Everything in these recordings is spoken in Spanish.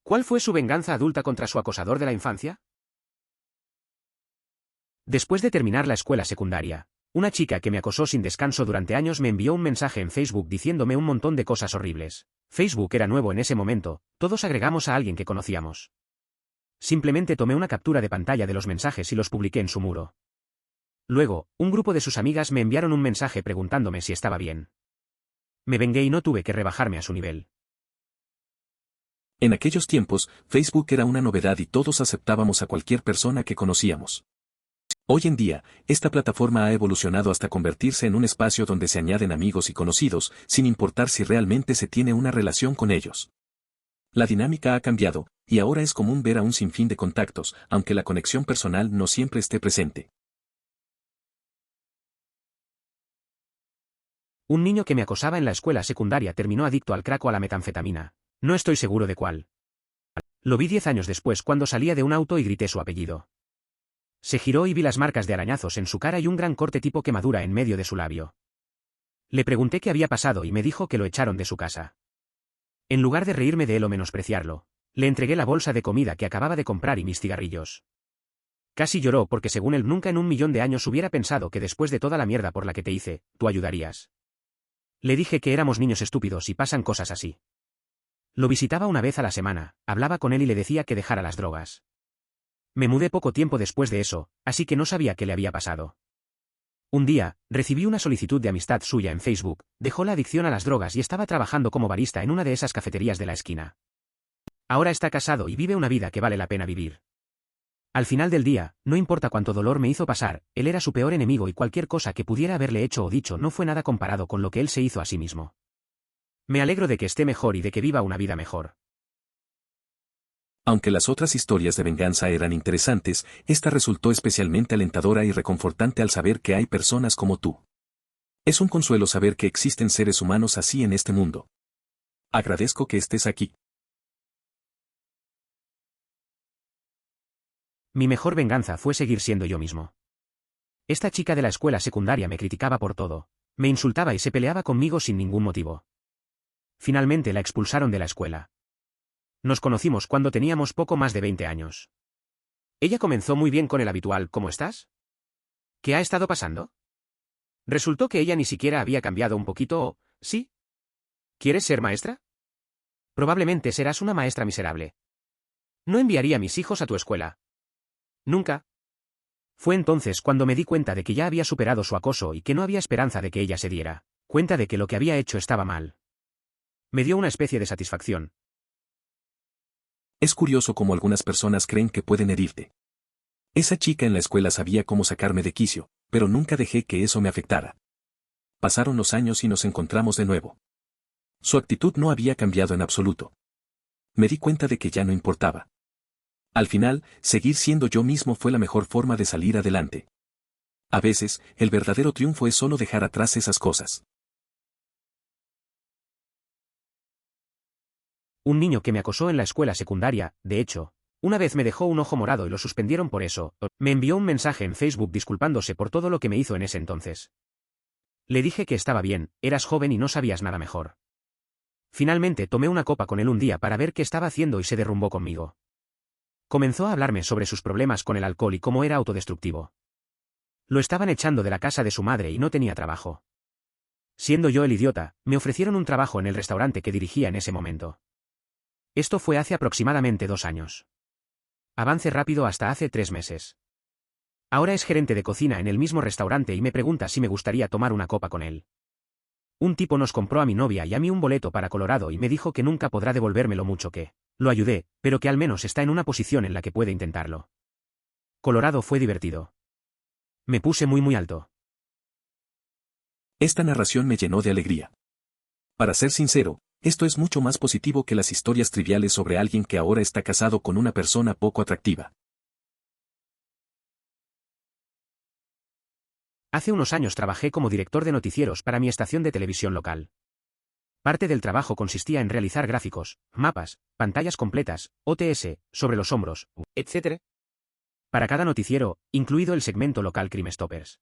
¿Cuál fue su venganza adulta contra su acosador de la infancia? Después de terminar la escuela secundaria, una chica que me acosó sin descanso durante años me envió un mensaje en Facebook diciéndome un montón de cosas horribles. Facebook era nuevo en ese momento, todos agregamos a alguien que conocíamos. Simplemente tomé una captura de pantalla de los mensajes y los publiqué en su muro. Luego, un grupo de sus amigas me enviaron un mensaje preguntándome si estaba bien. Me vengué y no tuve que rebajarme a su nivel. En aquellos tiempos, Facebook era una novedad y todos aceptábamos a cualquier persona que conocíamos. Hoy en día, esta plataforma ha evolucionado hasta convertirse en un espacio donde se añaden amigos y conocidos, sin importar si realmente se tiene una relación con ellos. La dinámica ha cambiado, y ahora es común ver a un sinfín de contactos, aunque la conexión personal no siempre esté presente. Un niño que me acosaba en la escuela secundaria terminó adicto al crack o a la metanfetamina. No estoy seguro de cuál. Lo vi 10 años después cuando salía de un auto y grité su apellido. Se giró y vi las marcas de arañazos en su cara y un gran corte tipo quemadura en medio de su labio. Le pregunté qué había pasado y me dijo que lo echaron de su casa. En lugar de reírme de él o menospreciarlo, le entregué la bolsa de comida que acababa de comprar y mis cigarrillos. Casi lloró porque según él nunca en un millón de años hubiera pensado que después de toda la mierda por la que te hice, tú ayudarías. Le dije que éramos niños estúpidos y pasan cosas así. Lo visitaba una vez a la semana, hablaba con él y le decía que dejara las drogas. Me mudé poco tiempo después de eso, así que no sabía qué le había pasado. Un día, recibí una solicitud de amistad suya en Facebook, dejó la adicción a las drogas y estaba trabajando como barista en una de esas cafeterías de la esquina. Ahora está casado y vive una vida que vale la pena vivir. Al final del día, no importa cuánto dolor me hizo pasar, él era su peor enemigo y cualquier cosa que pudiera haberle hecho o dicho no fue nada comparado con lo que él se hizo a sí mismo. Me alegro de que esté mejor y de que viva una vida mejor. Aunque las otras historias de venganza eran interesantes, esta resultó especialmente alentadora y reconfortante al saber que hay personas como tú. Es un consuelo saber que existen seres humanos así en este mundo. Agradezco que estés aquí. Mi mejor venganza fue seguir siendo yo mismo. Esta chica de la escuela secundaria me criticaba por todo, me insultaba y se peleaba conmigo sin ningún motivo. Finalmente la expulsaron de la escuela. Nos conocimos cuando teníamos poco más de 20 años. Ella comenzó muy bien con el habitual ¿cómo estás? ¿Qué ha estado pasando? Resultó que ella ni siquiera había cambiado un poquito o, ¿sí? ¿Quieres ser maestra? Probablemente serás una maestra miserable. No enviaría a mis hijos a tu escuela. Nunca. Fue entonces cuando me di cuenta de que ya había superado su acoso y que no había esperanza de que ella se diera cuenta de que lo que había hecho estaba mal. Me dio una especie de satisfacción. Es curioso cómo algunas personas creen que pueden herirte. Esa chica en la escuela sabía cómo sacarme de quicio, pero nunca dejé que eso me afectara. Pasaron los años y nos encontramos de nuevo. Su actitud no había cambiado en absoluto. Me di cuenta de que ya no importaba. Al final, seguir siendo yo mismo fue la mejor forma de salir adelante. A veces, el verdadero triunfo es solo dejar atrás esas cosas. Un niño que me acosó en la escuela secundaria, de hecho, una vez me dejó un ojo morado y lo suspendieron por eso, me envió un mensaje en Facebook disculpándose por todo lo que me hizo en ese entonces. Le dije que estaba bien, eras joven y no sabías nada mejor. Finalmente tomé una copa con él un día para ver qué estaba haciendo y se derrumbó conmigo. Comenzó a hablarme sobre sus problemas con el alcohol y cómo era autodestructivo. Lo estaban echando de la casa de su madre y no tenía trabajo. Siendo yo el idiota, me ofrecieron un trabajo en el restaurante que dirigía en ese momento. Esto fue hace aproximadamente 2 años. Avance rápido hasta hace 3 meses. Ahora es gerente de cocina en el mismo restaurante y me pregunta si me gustaría tomar una copa con él. Un tipo nos compró a mi novia y a mí un boleto para Colorado y me dijo que nunca podrá devolverme lo mucho que lo ayudé, pero que al menos está en una posición en la que puede intentarlo. Colorado fue divertido. Me puse muy alto. Esta narración me llenó de alegría. Para ser sincero, esto es mucho más positivo que las historias triviales sobre alguien que ahora está casado con una persona poco atractiva. Hace unos años trabajé como director de noticieros para mi estación de televisión local. Parte del trabajo consistía en realizar gráficos, mapas, pantallas completas, OTS, sobre los hombros, etc. Para cada noticiero, incluido el segmento local Crime Stoppers.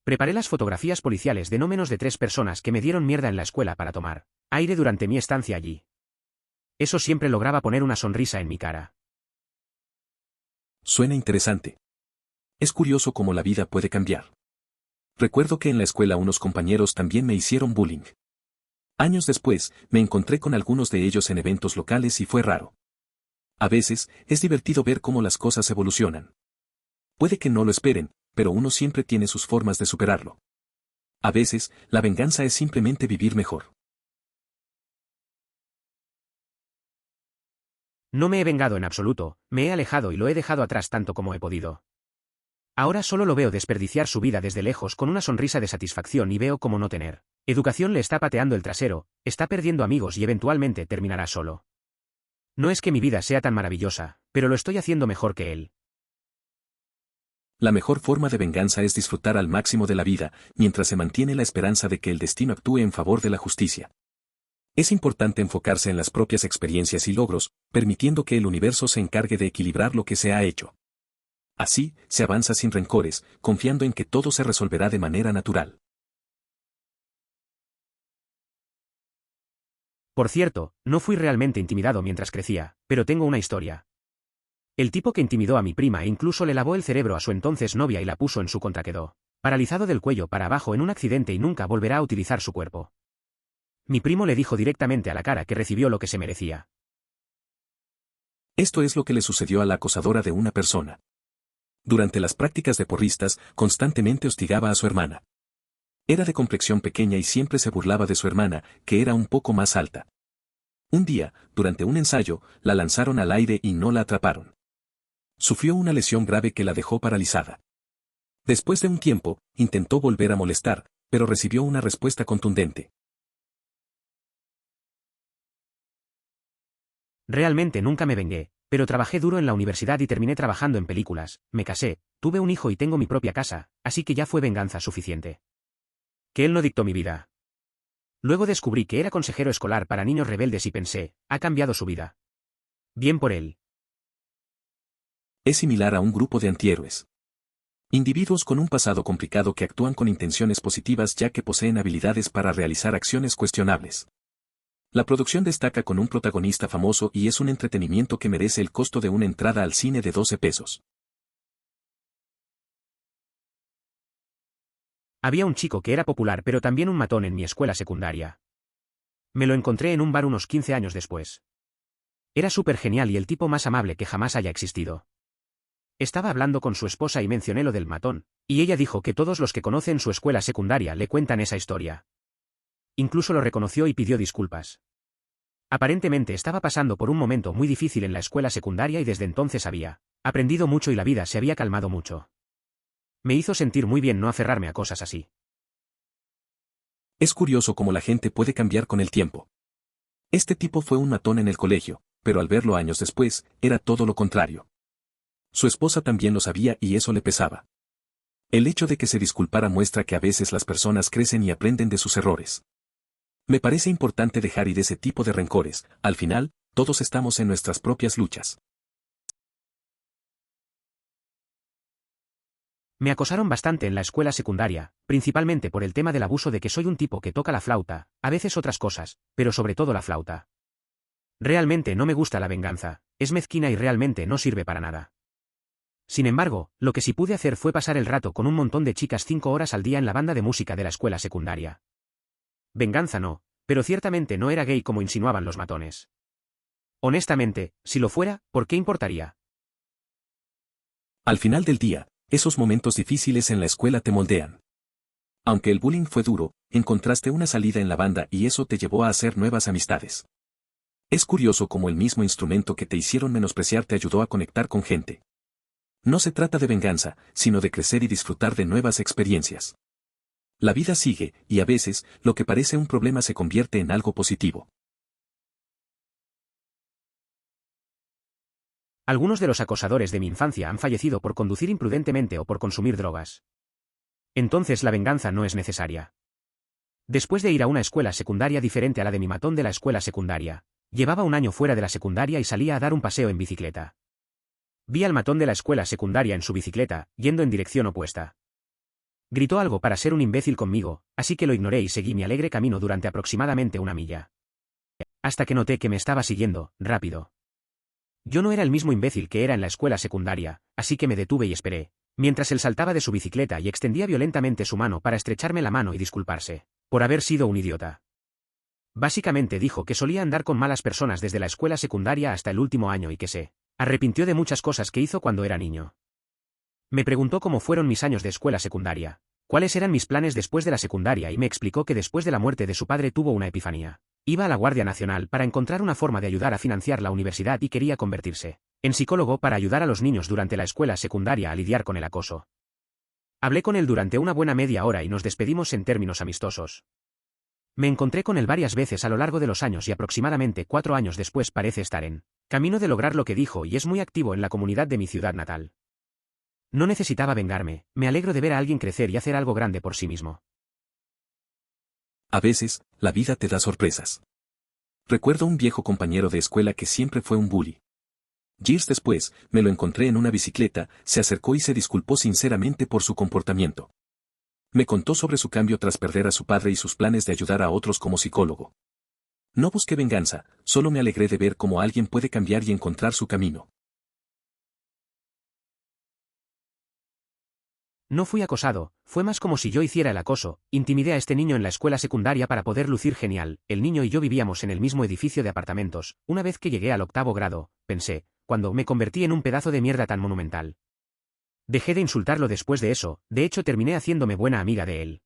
Preparé las fotografías policiales de no menos de 3 personas que me dieron mierda en la escuela para tomar aire durante mi estancia allí. Eso siempre lograba poner una sonrisa en mi cara. Suena interesante. Es curioso cómo la vida puede cambiar. Recuerdo que en la escuela unos compañeros también me hicieron bullying. Años después, me encontré con algunos de ellos en eventos locales y fue raro. A veces, es divertido ver cómo las cosas evolucionan. Puede que no lo esperen, pero uno siempre tiene sus formas de superarlo. A veces, la venganza es simplemente vivir mejor. No me he vengado en absoluto, me he alejado y lo he dejado atrás tanto como he podido. Ahora solo lo veo desperdiciar su vida desde lejos con una sonrisa de satisfacción y veo cómo no tener educación le está pateando el trasero, está perdiendo amigos y eventualmente terminará solo. No es que mi vida sea tan maravillosa, pero lo estoy haciendo mejor que él. La mejor forma de venganza es disfrutar al máximo de la vida, mientras se mantiene la esperanza de que el destino actúe en favor de la justicia. Es importante enfocarse en las propias experiencias y logros, permitiendo que el universo se encargue de equilibrar lo que se ha hecho. Así, se avanza sin rencores, confiando en que todo se resolverá de manera natural. Por cierto, no fui realmente intimidado mientras crecía, pero tengo una historia. El tipo que intimidó a mi prima e incluso le lavó el cerebro a su entonces novia y la puso en su contra quedó paralizado del cuello para abajo en un accidente y nunca volverá a utilizar su cuerpo. Mi primo le dijo directamente a la cara que recibió lo que se merecía. Esto es lo que le sucedió a la acosadora de una persona. Durante las prácticas de porristas, constantemente hostigaba a su hermana. Era de complexión pequeña y siempre se burlaba de su hermana, que era un poco más alta. Un día, durante un ensayo, la lanzaron al aire y no la atraparon. Sufrió una lesión grave que la dejó paralizada. Después de un tiempo, intentó volver a molestar, pero recibió una respuesta contundente. Realmente nunca me vengué, pero trabajé duro en la universidad y terminé trabajando en películas, me casé, tuve un hijo y tengo mi propia casa, así que ya fue venganza suficiente. Que él no dictó mi vida. Luego descubrí que era consejero escolar para niños rebeldes y pensé, ha cambiado su vida. Bien por él. Es similar a un grupo de antihéroes. Individuos con un pasado complicado que actúan con intenciones positivas ya que poseen habilidades para realizar acciones cuestionables. La producción destaca con un protagonista famoso y es un entretenimiento que merece el costo de una entrada al cine de 12 pesos. Había un chico que era popular pero también un matón en mi escuela secundaria. Me lo encontré en un bar unos 15 años después. Era súper genial y el tipo más amable que jamás haya existido. Estaba hablando con su esposa y mencioné lo del matón, y ella dijo que todos los que conocen su escuela secundaria le cuentan esa historia. Incluso lo reconoció y pidió disculpas. Aparentemente estaba pasando por un momento muy difícil en la escuela secundaria y desde entonces había aprendido mucho y la vida se había calmado mucho. Me hizo sentir muy bien no aferrarme a cosas así. Es curioso cómo la gente puede cambiar con el tiempo. Este tipo fue un matón en el colegio, pero al verlo años después, era todo lo contrario. Su esposa también lo sabía y eso le pesaba. El hecho de que se disculpara muestra que a veces las personas crecen y aprenden de sus errores. Me parece importante dejar ir ese tipo de rencores, al final, todos estamos en nuestras propias luchas. Me acosaron bastante en la escuela secundaria, principalmente por el tema del abuso de que soy un tipo que toca la flauta, a veces otras cosas, pero sobre todo la flauta. Realmente no me gusta la venganza, es mezquina y realmente no sirve para nada. Sin embargo, lo que sí pude hacer fue pasar el rato con un montón de chicas 5 horas al día en la banda de música de la escuela secundaria. Venganza no, pero ciertamente no era gay como insinuaban los matones. Honestamente, si lo fuera, ¿por qué importaría? Al final del día, esos momentos difíciles en la escuela te moldean. Aunque el bullying fue duro, encontraste una salida en la banda y eso te llevó a hacer nuevas amistades. Es curioso cómo el mismo instrumento que te hicieron menospreciar te ayudó a conectar con gente. No se trata de venganza, sino de crecer y disfrutar de nuevas experiencias. La vida sigue, y a veces, lo que parece un problema se convierte en algo positivo. Algunos de los acosadores de mi infancia han fallecido por conducir imprudentemente o por consumir drogas. Entonces la venganza no es necesaria. Después de ir a una escuela secundaria diferente a la de mi matón de la escuela secundaria, llevaba un año fuera de la secundaria y salía a dar un paseo en bicicleta. Vi al matón de la escuela secundaria en su bicicleta, yendo en dirección opuesta. Gritó algo para ser un imbécil conmigo, así que lo ignoré y seguí mi alegre camino durante aproximadamente 1 milla. hasta que noté que me estaba siguiendo, rápido. Yo no era el mismo imbécil que era en la escuela secundaria, así que me detuve y esperé, mientras él saltaba de su bicicleta y extendía violentamente su mano para estrecharme la mano y disculparse, por haber sido un idiota. Básicamente dijo que solía andar con malas personas desde la escuela secundaria hasta el último año y que se arrepintió de muchas cosas que hizo cuando era niño. Me preguntó cómo fueron mis años de escuela secundaria, cuáles eran mis planes después de la secundaria y me explicó que después de la muerte de su padre tuvo una epifanía. Iba a la Guardia Nacional para encontrar una forma de ayudar a financiar la universidad y quería convertirse en psicólogo para ayudar a los niños durante la escuela secundaria a lidiar con el acoso. Hablé con él durante una buena media hora y nos despedimos en términos amistosos. Me encontré con él varias veces a lo largo de los años y aproximadamente 4 años después parece estar en camino de lograr lo que dijo y es muy activo en la comunidad de mi ciudad natal. No necesitaba vengarme, me alegro de ver a alguien crecer y hacer algo grande por sí mismo. A veces, la vida te da sorpresas. Recuerdo un viejo compañero de escuela que siempre fue un bully. Years después, me lo encontré en una bicicleta, se acercó y se disculpó sinceramente por su comportamiento. Me contó sobre su cambio tras perder a su padre y sus planes de ayudar a otros como psicólogo. No busqué venganza, solo me alegré de ver cómo alguien puede cambiar y encontrar su camino. No fui acosado, fue más como si yo hiciera el acoso, intimidé a este niño en la escuela secundaria para poder lucir genial, el niño y yo vivíamos en el mismo edificio de apartamentos, una vez que llegué al 8º grado, pensé, cuando me convertí en un pedazo de mierda tan monumental. Dejé de insultarlo después de eso, de hecho terminé haciéndome buena amiga de él.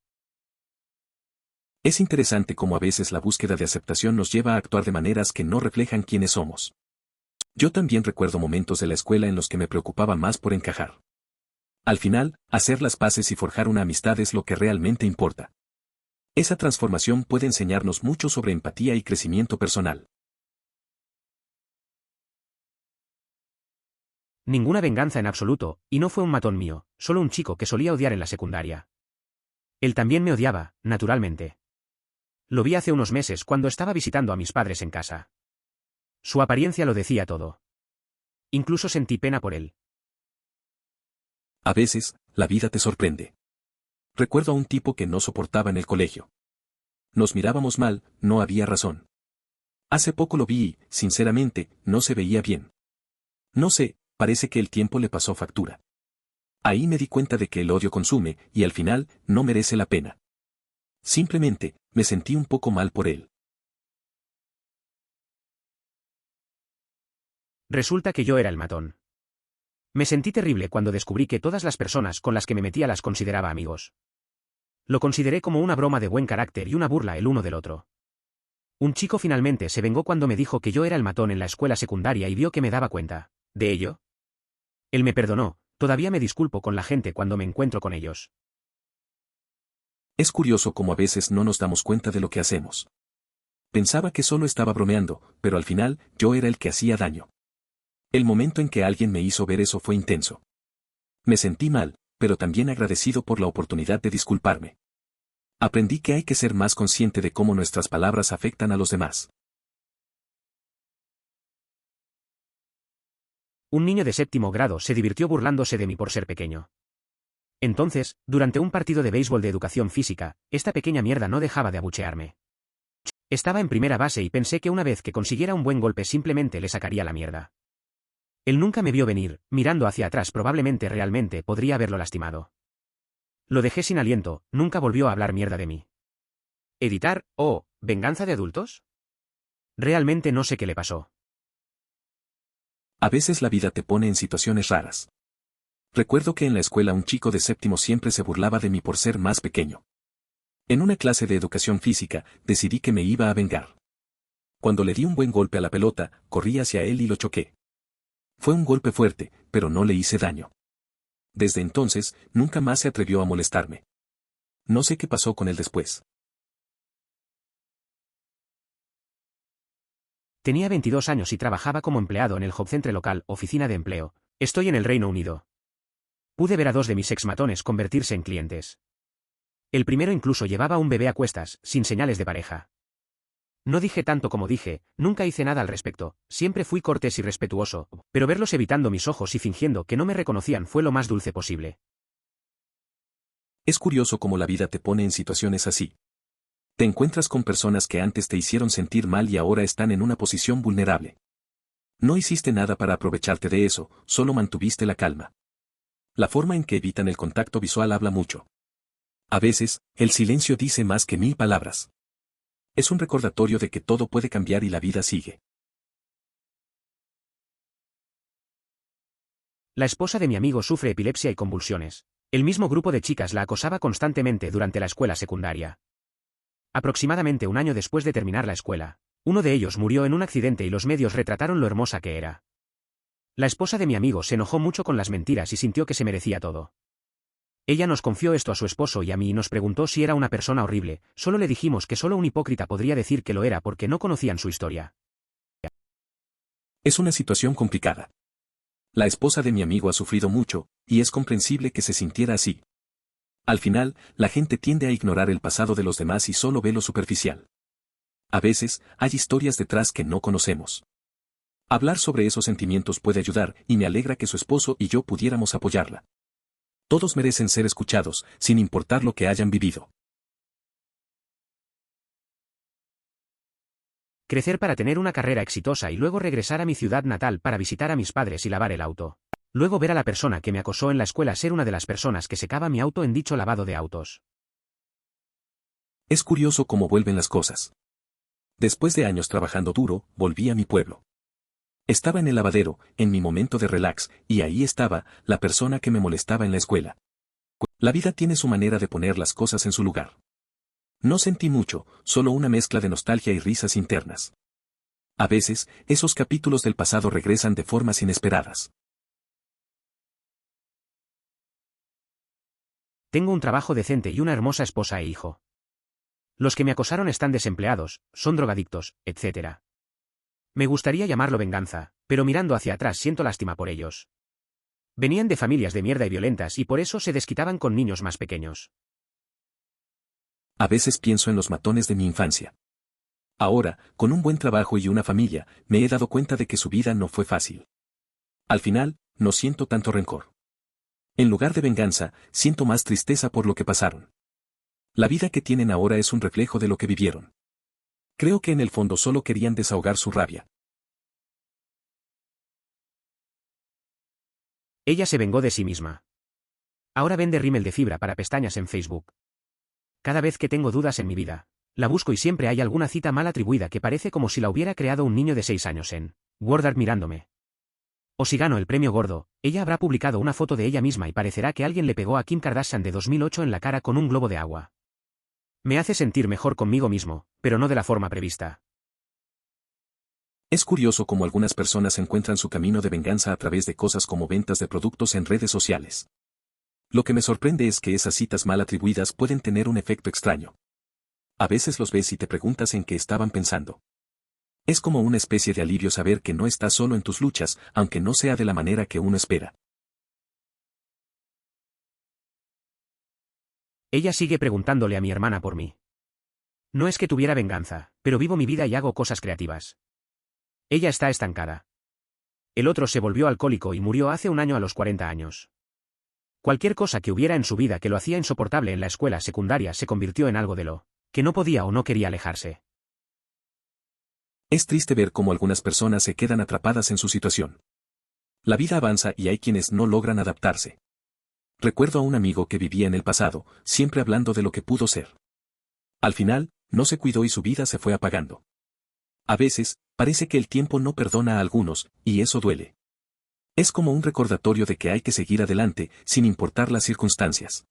Es interesante cómo a veces la búsqueda de aceptación nos lleva a actuar de maneras que no reflejan quiénes somos. Yo también recuerdo momentos de la escuela en los que me preocupaba más por encajar. Al final, hacer las paces y forjar una amistad es lo que realmente importa. Esa transformación puede enseñarnos mucho sobre empatía y crecimiento personal. Ninguna venganza en absoluto, y no fue un matón mío, solo un chico que solía odiar en la secundaria. Él también me odiaba, naturalmente. Lo vi hace unos meses cuando estaba visitando a mis padres en casa. Su apariencia lo decía todo. Incluso sentí pena por él. A veces, la vida te sorprende. Recuerdo a un tipo que no soportaba en el colegio. Nos mirábamos mal, no había razón. Hace poco lo vi y, sinceramente, no se veía bien. No sé, parece que el tiempo le pasó factura. Ahí me di cuenta de que el odio consume, y al final, no merece la pena. Simplemente, me sentí un poco mal por él. Resulta que yo era el matón. Me sentí terrible cuando descubrí que todas las personas con las que me metía las consideraba amigos. Lo consideré como una broma de buen carácter y una burla el uno del otro. Un chico finalmente se vengó cuando me dijo que yo era el matón en la escuela secundaria y vio que me daba cuenta de ello. Él me perdonó, todavía me disculpo con la gente cuando me encuentro con ellos. Es curioso cómo a veces no nos damos cuenta de lo que hacemos. Pensaba que solo estaba bromeando, pero al final, yo era el que hacía daño. El momento en que alguien me hizo ver eso fue intenso. Me sentí mal, pero también agradecido por la oportunidad de disculparme. Aprendí que hay que ser más consciente de cómo nuestras palabras afectan a los demás. Un niño de 7º grado se divirtió burlándose de mí por ser pequeño. Entonces, durante un partido de béisbol de educación física, esta pequeña mierda no dejaba de abuchearme. Estaba en primera base y pensé que una vez que consiguiera un buen golpe simplemente le sacaría la mierda. Él nunca me vio venir, mirando hacia atrás probablemente realmente podría haberlo lastimado. Lo dejé sin aliento, nunca volvió a hablar mierda de mí. ¿Editar? ¿Oh, venganza de adultos? Realmente no sé qué le pasó. A veces la vida te pone en situaciones raras. Recuerdo que en la escuela un chico de 7º siempre se burlaba de mí por ser más pequeño. En una clase de educación física, decidí que me iba a vengar. Cuando le di un buen golpe a la pelota, corrí hacia él y lo choqué. Fue un golpe fuerte, pero no le hice daño. Desde entonces, nunca más se atrevió a molestarme. No sé qué pasó con él después. Tenía 22 años y trabajaba como empleado en el Jobcentre local, oficina de empleo. Estoy en el Reino Unido. Pude ver a 2 de mis exmatones convertirse en clientes. El primero incluso llevaba un bebé a cuestas, sin señales de pareja. No dije tanto como dije, nunca hice nada al respecto, siempre fui cortés y respetuoso, pero verlos evitando mis ojos y fingiendo que no me reconocían fue lo más dulce posible. Es curioso cómo la vida te pone en situaciones así. Te encuentras con personas que antes te hicieron sentir mal y ahora están en una posición vulnerable. No hiciste nada para aprovecharte de eso, solo mantuviste la calma. La forma en que evitan el contacto visual habla mucho. A veces, el silencio dice más que 1000 palabras. Es un recordatorio de que todo puede cambiar y la vida sigue. La esposa de mi amigo sufre epilepsia y convulsiones. El mismo grupo de chicas la acosaba constantemente durante la escuela secundaria. Aproximadamente un año después de terminar la escuela, uno de ellos murió en un accidente y los medios retrataron lo hermosa que era. La esposa de mi amigo se enojó mucho con las mentiras y sintió que se merecía todo. Ella nos confió esto a su esposo y a mí y nos preguntó si era una persona horrible, solo le dijimos que solo un hipócrita podría decir que lo era porque no conocían su historia. Es una situación complicada. La esposa de mi amigo ha sufrido mucho, y es comprensible que se sintiera así. Al final, la gente tiende a ignorar el pasado de los demás y solo ve lo superficial. A veces, hay historias detrás que no conocemos. Hablar sobre esos sentimientos puede ayudar, y me alegra que su esposo y yo pudiéramos apoyarla. Todos merecen ser escuchados, sin importar lo que hayan vivido. Crecer para tener una carrera exitosa y luego regresar a mi ciudad natal para visitar a mis padres y lavar el auto. Luego ver a la persona que me acosó en la escuela ser una de las personas que secaba mi auto en dicho lavado de autos. Es curioso cómo vuelven las cosas. Después de años trabajando duro, volví a mi pueblo. Estaba en el lavadero, en mi momento de relax, y ahí estaba, la persona que me molestaba en la escuela. La vida tiene su manera de poner las cosas en su lugar. No sentí mucho, solo una mezcla de nostalgia y risas internas. A veces, esos capítulos del pasado regresan de formas inesperadas. Tengo un trabajo decente y una hermosa esposa e hijo. Los que me acosaron están desempleados, son drogadictos, etc. Me gustaría llamarlo venganza, pero mirando hacia atrás siento lástima por ellos. Venían de familias de mierda y violentas y por eso se desquitaban con niños más pequeños. A veces pienso en los matones de mi infancia. Ahora, con un buen trabajo y una familia, me he dado cuenta de que su vida no fue fácil. Al final, no siento tanto rencor. En lugar de venganza, siento más tristeza por lo que pasaron. La vida que tienen ahora es un reflejo de lo que vivieron. Creo que en el fondo solo querían desahogar su rabia. Ella se vengó de sí misma. Ahora vende rímel de fibra para pestañas en Facebook. Cada vez que tengo dudas en mi vida, la busco y siempre hay alguna cita mal atribuida que parece como si la hubiera creado un niño de 6 años en WordArt mirándome. O si gano el premio gordo, ella habrá publicado una foto de ella misma y parecerá que alguien le pegó a Kim Kardashian de 2008 en la cara con un globo de agua. Me hace sentir mejor conmigo mismo, pero no de la forma prevista. Es curioso cómo algunas personas encuentran su camino de venganza a través de cosas como ventas de productos en redes sociales. Lo que me sorprende es que esas citas mal atribuidas pueden tener un efecto extraño. A veces los ves y te preguntas en qué estaban pensando. Es como una especie de alivio saber que no estás solo en tus luchas, aunque no sea de la manera que uno espera. Ella sigue preguntándole a mi hermana por mí. No es que tuviera venganza, pero vivo mi vida y hago cosas creativas. Ella está estancada. El otro se volvió alcohólico y murió hace un año a los 40 años. Cualquier cosa que hubiera en su vida que lo hacía insoportable en la escuela secundaria se convirtió en algo de lo que no podía o no quería alejarse. Es triste ver cómo algunas personas se quedan atrapadas en su situación. La vida avanza y hay quienes no logran adaptarse. Recuerdo a un amigo que vivía en el pasado, siempre hablando de lo que pudo ser. Al final, no se cuidó y su vida se fue apagando. A veces, parece que el tiempo no perdona a algunos, y eso duele. Es como un recordatorio de que hay que seguir adelante, sin importar las circunstancias.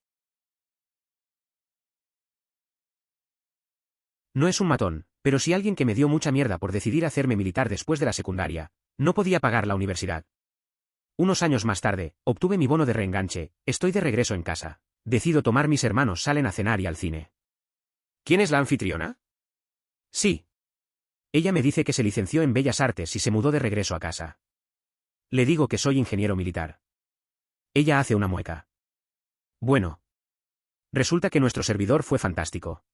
No es un matón, pero sí alguien que me dio mucha mierda por decidir hacerme militar después de la secundaria. No podía pagar la universidad. Unos años más tarde, obtuve mi bono de reenganche, estoy de regreso en casa. Decido tomar mis hermanos salen a cenar y al cine. ¿Quién es la anfitriona? Sí. Ella me dice que se licenció en Bellas Artes y se mudó de regreso a casa. Le digo que soy ingeniero militar. Ella hace una mueca. Bueno. Resulta que nuestro servidor fue fantástico.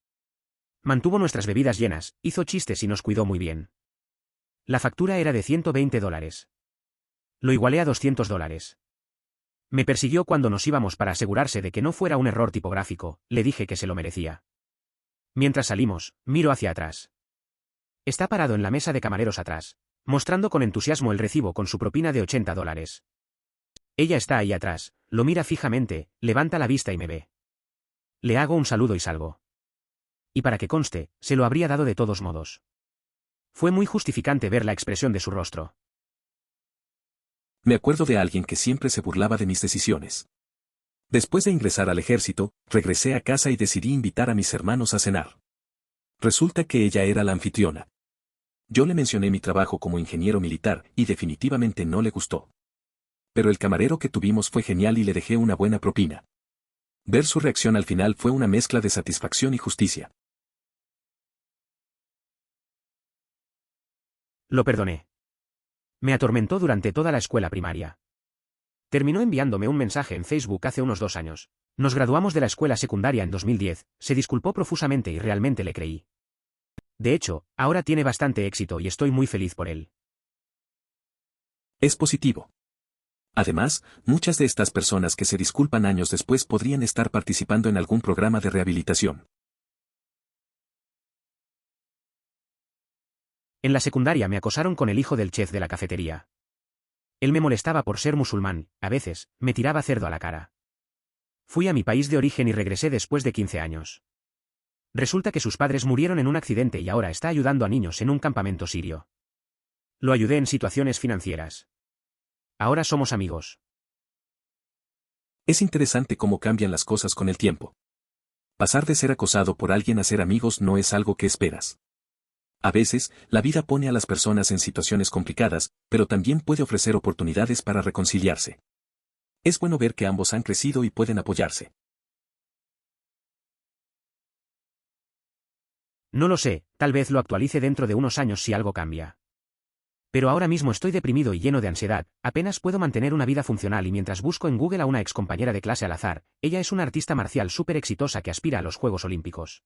Mantuvo nuestras bebidas llenas, hizo chistes y nos cuidó muy bien. La factura era de $120. Lo igualé a $200. Me persiguió cuando nos íbamos para asegurarse de que no fuera un error tipográfico, le dije que se lo merecía. Mientras salimos, miro hacia atrás. Está parado en la mesa de camareros atrás, mostrando con entusiasmo el recibo con su propina de $80. Ella está ahí atrás, lo mira fijamente, levanta la vista y me ve. Le hago un saludo y salgo. Y para que conste, se lo habría dado de todos modos. Fue muy justificante ver la expresión de su rostro. Me acuerdo de alguien que siempre se burlaba de mis decisiones. Después de ingresar al ejército, regresé a casa y decidí invitar a mis hermanos a cenar. Resulta que ella era la anfitriona. Yo le mencioné mi trabajo como ingeniero militar y definitivamente no le gustó. Pero el camarero que tuvimos fue genial y le dejé una buena propina. Ver su reacción al final fue una mezcla de satisfacción y justicia. Lo perdoné. Me atormentó durante toda la escuela primaria. Terminó enviándome un mensaje en Facebook hace unos 2 años. Nos graduamos de la escuela secundaria en 2010, se disculpó profusamente y realmente le creí. De hecho, ahora tiene bastante éxito y estoy muy feliz por él. Es positivo. Además, muchas de estas personas que se disculpan años después podrían estar participando en algún programa de rehabilitación. En la secundaria me acosaron con el hijo del chef de la cafetería. Él me molestaba por ser musulmán, a veces, me tiraba cerdo a la cara. Fui a mi país de origen y regresé después de 15 años. Resulta que sus padres murieron en un accidente y ahora está ayudando a niños en un campamento sirio. Lo ayudé en situaciones financieras. Ahora somos amigos. Es interesante cómo cambian las cosas con el tiempo. Pasar de ser acosado por alguien a ser amigos no es algo que esperas. A veces, la vida pone a las personas en situaciones complicadas, pero también puede ofrecer oportunidades para reconciliarse. Es bueno ver que ambos han crecido y pueden apoyarse. No lo sé, tal vez lo actualice dentro de unos años si algo cambia. Pero ahora mismo estoy deprimido y lleno de ansiedad, apenas puedo mantener una vida funcional y mientras busco en Google a una excompañera de clase al azar, ella es una artista marcial súper exitosa que aspira a los Juegos Olímpicos.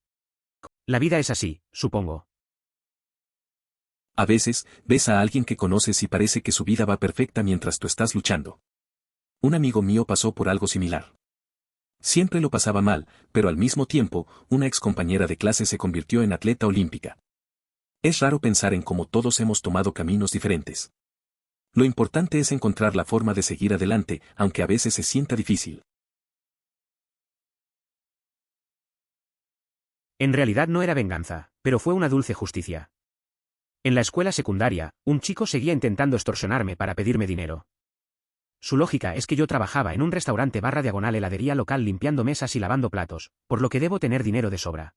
La vida es así, supongo. A veces, ves a alguien que conoces y parece que su vida va perfecta mientras tú estás luchando. Un amigo mío pasó por algo similar. Siempre lo pasaba mal, pero al mismo tiempo, una excompañera de clase se convirtió en atleta olímpica. Es raro pensar en cómo todos hemos tomado caminos diferentes. Lo importante es encontrar la forma de seguir adelante, aunque a veces se sienta difícil. En realidad no era venganza, pero fue una dulce justicia. En la escuela secundaria, un chico seguía intentando extorsionarme para pedirme dinero. Su lógica es que yo trabajaba en un restaurante / heladería local limpiando mesas y lavando platos, por lo que debo tener dinero de sobra.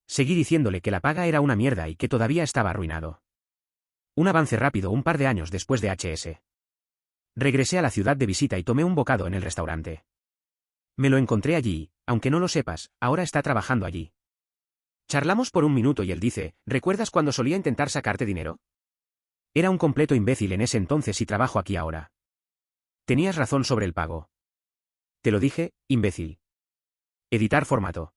Seguí diciéndole que la paga era una mierda y que todavía estaba arruinado. Un avance rápido un par de años después de HS. Regresé a la ciudad de visita y tomé un bocado en el restaurante. Me lo encontré allí, aunque no lo sepas, ahora está trabajando allí. Charlamos por un minuto y él dice, ¿recuerdas cuando solía intentar sacarte dinero? Era un completo imbécil en ese entonces y trabajo aquí ahora. Tenías razón sobre el pago. Te lo dije, imbécil. Editar formato.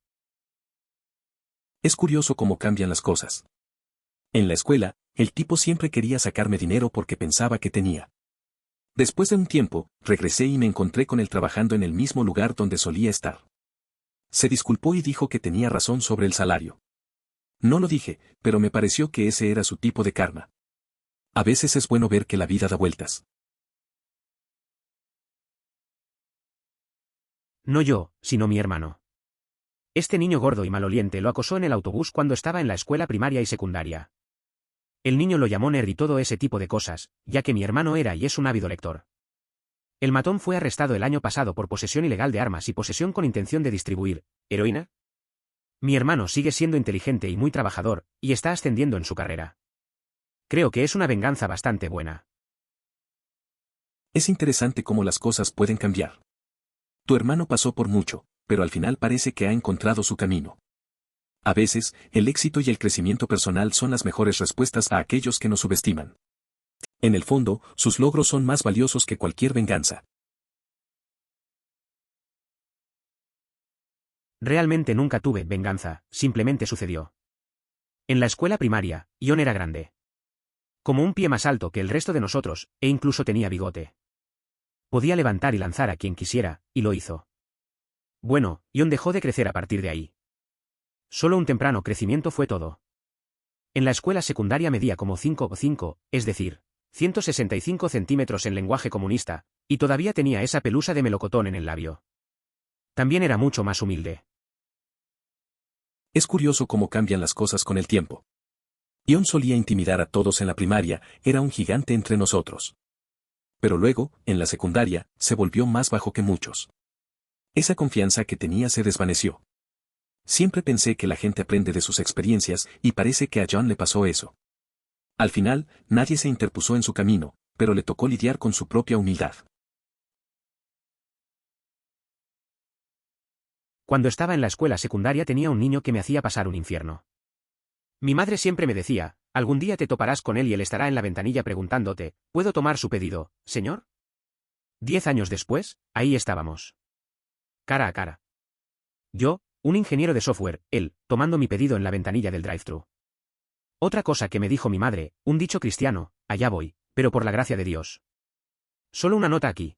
Es curioso cómo cambian las cosas. En la escuela, el tipo siempre quería sacarme dinero porque pensaba que tenía. Después de un tiempo, regresé y me encontré con él trabajando en el mismo lugar donde solía estar. Se disculpó y dijo que tenía razón sobre el salario. No lo dije, pero me pareció que ese era su tipo de karma. A veces es bueno ver que la vida da vueltas. No yo, sino mi hermano. Este niño gordo y maloliente lo acosó en el autobús cuando estaba en la escuela primaria y secundaria. El niño lo llamó nerd y todo ese tipo de cosas, ya que mi hermano era y es un ávido lector. El matón fue arrestado el año pasado por posesión ilegal de armas y posesión con intención de distribuir heroína. Mi hermano sigue siendo inteligente y muy trabajador, y está ascendiendo en su carrera. Creo que es una venganza bastante buena. Es interesante cómo las cosas pueden cambiar. Tu hermano pasó por mucho, pero al final parece que ha encontrado su camino. A veces, el éxito y el crecimiento personal son las mejores respuestas a aquellos que nos subestiman. En el fondo, sus logros son más valiosos que cualquier venganza. Realmente nunca tuve venganza, simplemente sucedió. En la escuela primaria, Ion era grande. Como un pie más alto que el resto de nosotros, e incluso tenía bigote. Podía levantar y lanzar a quien quisiera, y lo hizo. Bueno, Ion dejó de crecer a partir de ahí. Solo un temprano crecimiento fue todo. En la escuela secundaria medía como 5'5", es decir, 165 centímetros en lenguaje comunista, y todavía tenía esa pelusa de melocotón en el labio. También era mucho más humilde. Es curioso cómo cambian las cosas con el tiempo. Ion solía intimidar a todos en la primaria, era un gigante entre nosotros. Pero luego, en la secundaria, se volvió más bajo que muchos. Esa confianza que tenía se desvaneció. Siempre pensé que la gente aprende de sus experiencias, y parece que a John le pasó eso. Al final, nadie se interpuso en su camino, pero le tocó lidiar con su propia humildad. Cuando estaba en la escuela secundaria tenía un niño que me hacía pasar un infierno. Mi madre siempre me decía, algún día te toparás con él y él estará en la ventanilla preguntándote, ¿puedo tomar su pedido, señor? 10 años después, ahí estábamos. Cara a cara. Yo, un ingeniero de software, él, tomando mi pedido en la ventanilla del drive-thru. Otra cosa que me dijo mi madre, un dicho cristiano, allá voy, pero por la gracia de Dios. Solo una nota aquí.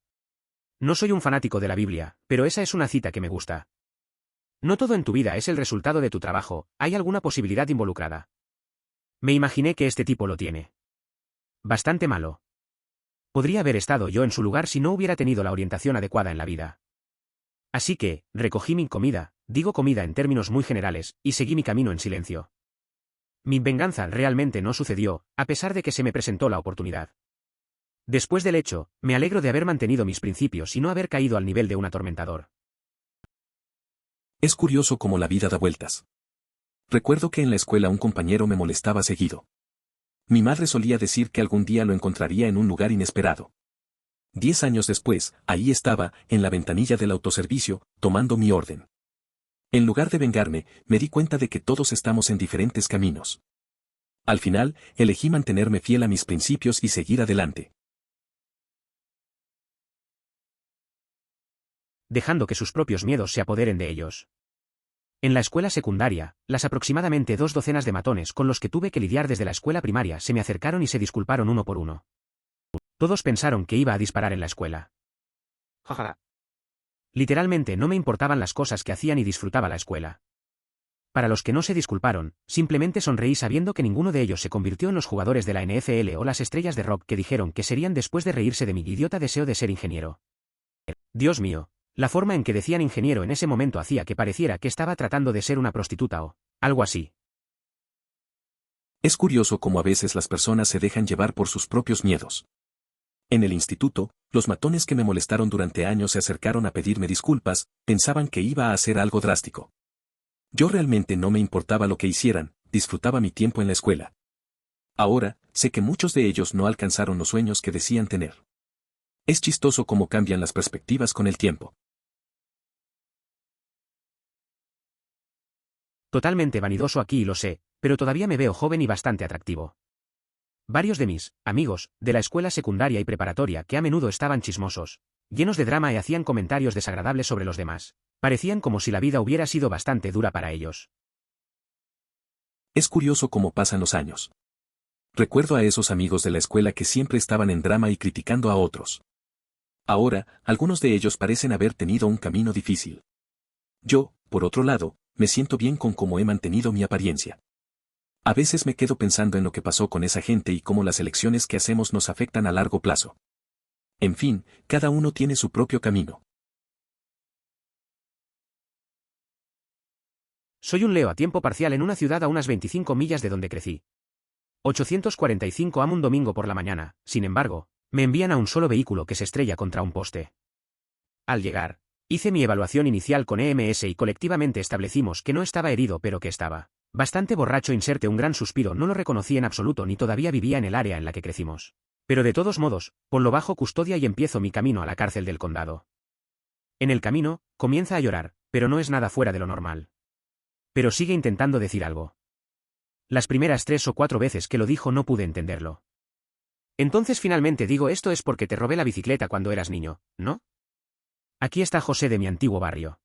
No soy un fanático de la Biblia, pero esa es una cita que me gusta. No todo en tu vida es el resultado de tu trabajo, hay alguna posibilidad involucrada. Me imaginé que este tipo lo tiene. Bastante malo. Podría haber estado yo en su lugar si no hubiera tenido la orientación adecuada en la vida. Así que, recogí mi comida, digo comida en términos muy generales, y seguí mi camino en silencio. Mi venganza realmente no sucedió, a pesar de que se me presentó la oportunidad. Después del hecho, me alegro de haber mantenido mis principios y no haber caído al nivel de un atormentador. Es curioso cómo la vida da vueltas. Recuerdo que en la escuela un compañero me molestaba seguido. Mi madre solía decir que algún día lo encontraría en un lugar inesperado. 10 años después, ahí estaba, en la ventanilla del autoservicio, tomando mi orden. En lugar de vengarme, me di cuenta de que todos estamos en diferentes caminos. Al final, elegí mantenerme fiel a mis principios y seguir adelante. Dejando que sus propios miedos se apoderen de ellos. En la escuela secundaria, las aproximadamente 2 docenas de matones con los que tuve que lidiar desde la escuela primaria se me acercaron y se disculparon uno por uno. Todos pensaron que iba a disparar en la escuela. Jaja. Literalmente no me importaban las cosas que hacían y disfrutaba la escuela. Para los que no se disculparon, simplemente sonreí sabiendo que ninguno de ellos se convirtió en los jugadores de la NFL o las estrellas de rock que dijeron que serían después de reírse de mi idiota deseo de ser ingeniero. Dios mío. La forma en que decían ingeniero en ese momento hacía que pareciera que estaba tratando de ser una prostituta o algo así. Es curioso cómo a veces las personas se dejan llevar por sus propios miedos. En el instituto, los matones que me molestaron durante años se acercaron a pedirme disculpas, pensaban que iba a hacer algo drástico. Yo realmente no me importaba lo que hicieran, disfrutaba mi tiempo en la escuela. Ahora, sé que muchos de ellos no alcanzaron los sueños que decían tener. Es chistoso cómo cambian las perspectivas con el tiempo. Totalmente vanidoso aquí y lo sé, pero todavía me veo joven y bastante atractivo. Varios de mis amigos, de la escuela secundaria y preparatoria que a menudo estaban chismosos, llenos de drama y hacían comentarios desagradables sobre los demás, parecían como si la vida hubiera sido bastante dura para ellos. Es curioso cómo pasan los años. Recuerdo a esos amigos de la escuela que siempre estaban en drama y criticando a otros. Ahora, algunos de ellos parecen haber tenido un camino difícil. Yo, por otro lado, me siento bien con cómo he mantenido mi apariencia. A veces me quedo pensando en lo que pasó con esa gente y cómo las elecciones que hacemos nos afectan a largo plazo. En fin, cada uno tiene su propio camino. Soy un Leo a tiempo parcial en una ciudad a unas 25 millas de donde crecí. 845 am un domingo por la mañana, sin embargo, me envían a un solo vehículo que se estrella contra un poste. Al llegar, hice mi evaluación inicial con EMS y colectivamente establecimos que no estaba herido pero que estaba bastante borracho. Inserte un gran suspiro. No lo reconocí en absoluto ni todavía vivía en el área en la que crecimos. Pero de todos modos, ponlo bajo custodia y empiezo mi camino a la cárcel del condado. En el camino, comienza a llorar, pero no es nada fuera de lo normal. Pero sigue intentando decir algo. Las primeras 3 o 4 veces que lo dijo no pude entenderlo. Entonces finalmente digo: esto es porque te robé la bicicleta cuando eras niño, ¿no? Aquí está José de mi antiguo barrio.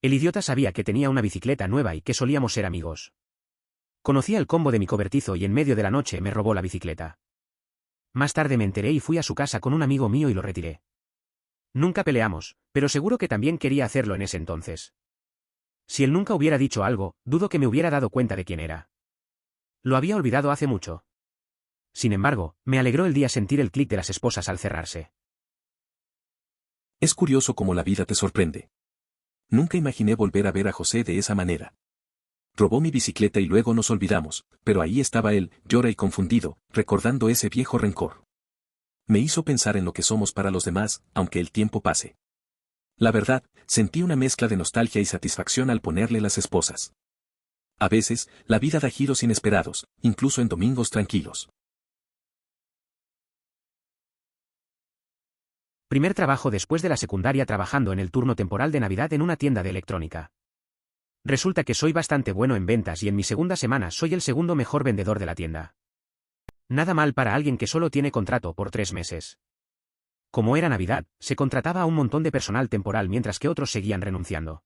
El idiota sabía que tenía una bicicleta nueva y que solíamos ser amigos. Conocía el combo de mi cobertizo y en medio de la noche me robó la bicicleta. Más tarde me enteré y fui a su casa con un amigo mío y lo retiré. Nunca peleamos, pero seguro que también quería hacerlo en ese entonces. Si él nunca hubiera dicho algo, dudo que me hubiera dado cuenta de quién era. Lo había olvidado hace mucho. Sin embargo, me alegró el día sentir el clic de las esposas al cerrarse. Es curioso cómo la vida te sorprende. Nunca imaginé volver a ver a José de esa manera. Robó mi bicicleta y luego nos olvidamos, pero ahí estaba él, llora y confundido, recordando ese viejo rencor. Me hizo pensar en lo que somos para los demás, aunque el tiempo pase. La verdad, sentí una mezcla de nostalgia y satisfacción al ponerle las esposas. A veces, la vida da giros inesperados, incluso en domingos tranquilos. Primer trabajo después de la secundaria trabajando en el turno temporal de Navidad en una tienda de electrónica. Resulta que soy bastante bueno en ventas y en mi segunda semana soy el segundo mejor vendedor de la tienda. Nada mal para alguien que solo tiene contrato por 3 meses. Como era Navidad, se contrataba a un montón de personal temporal mientras que otros seguían renunciando.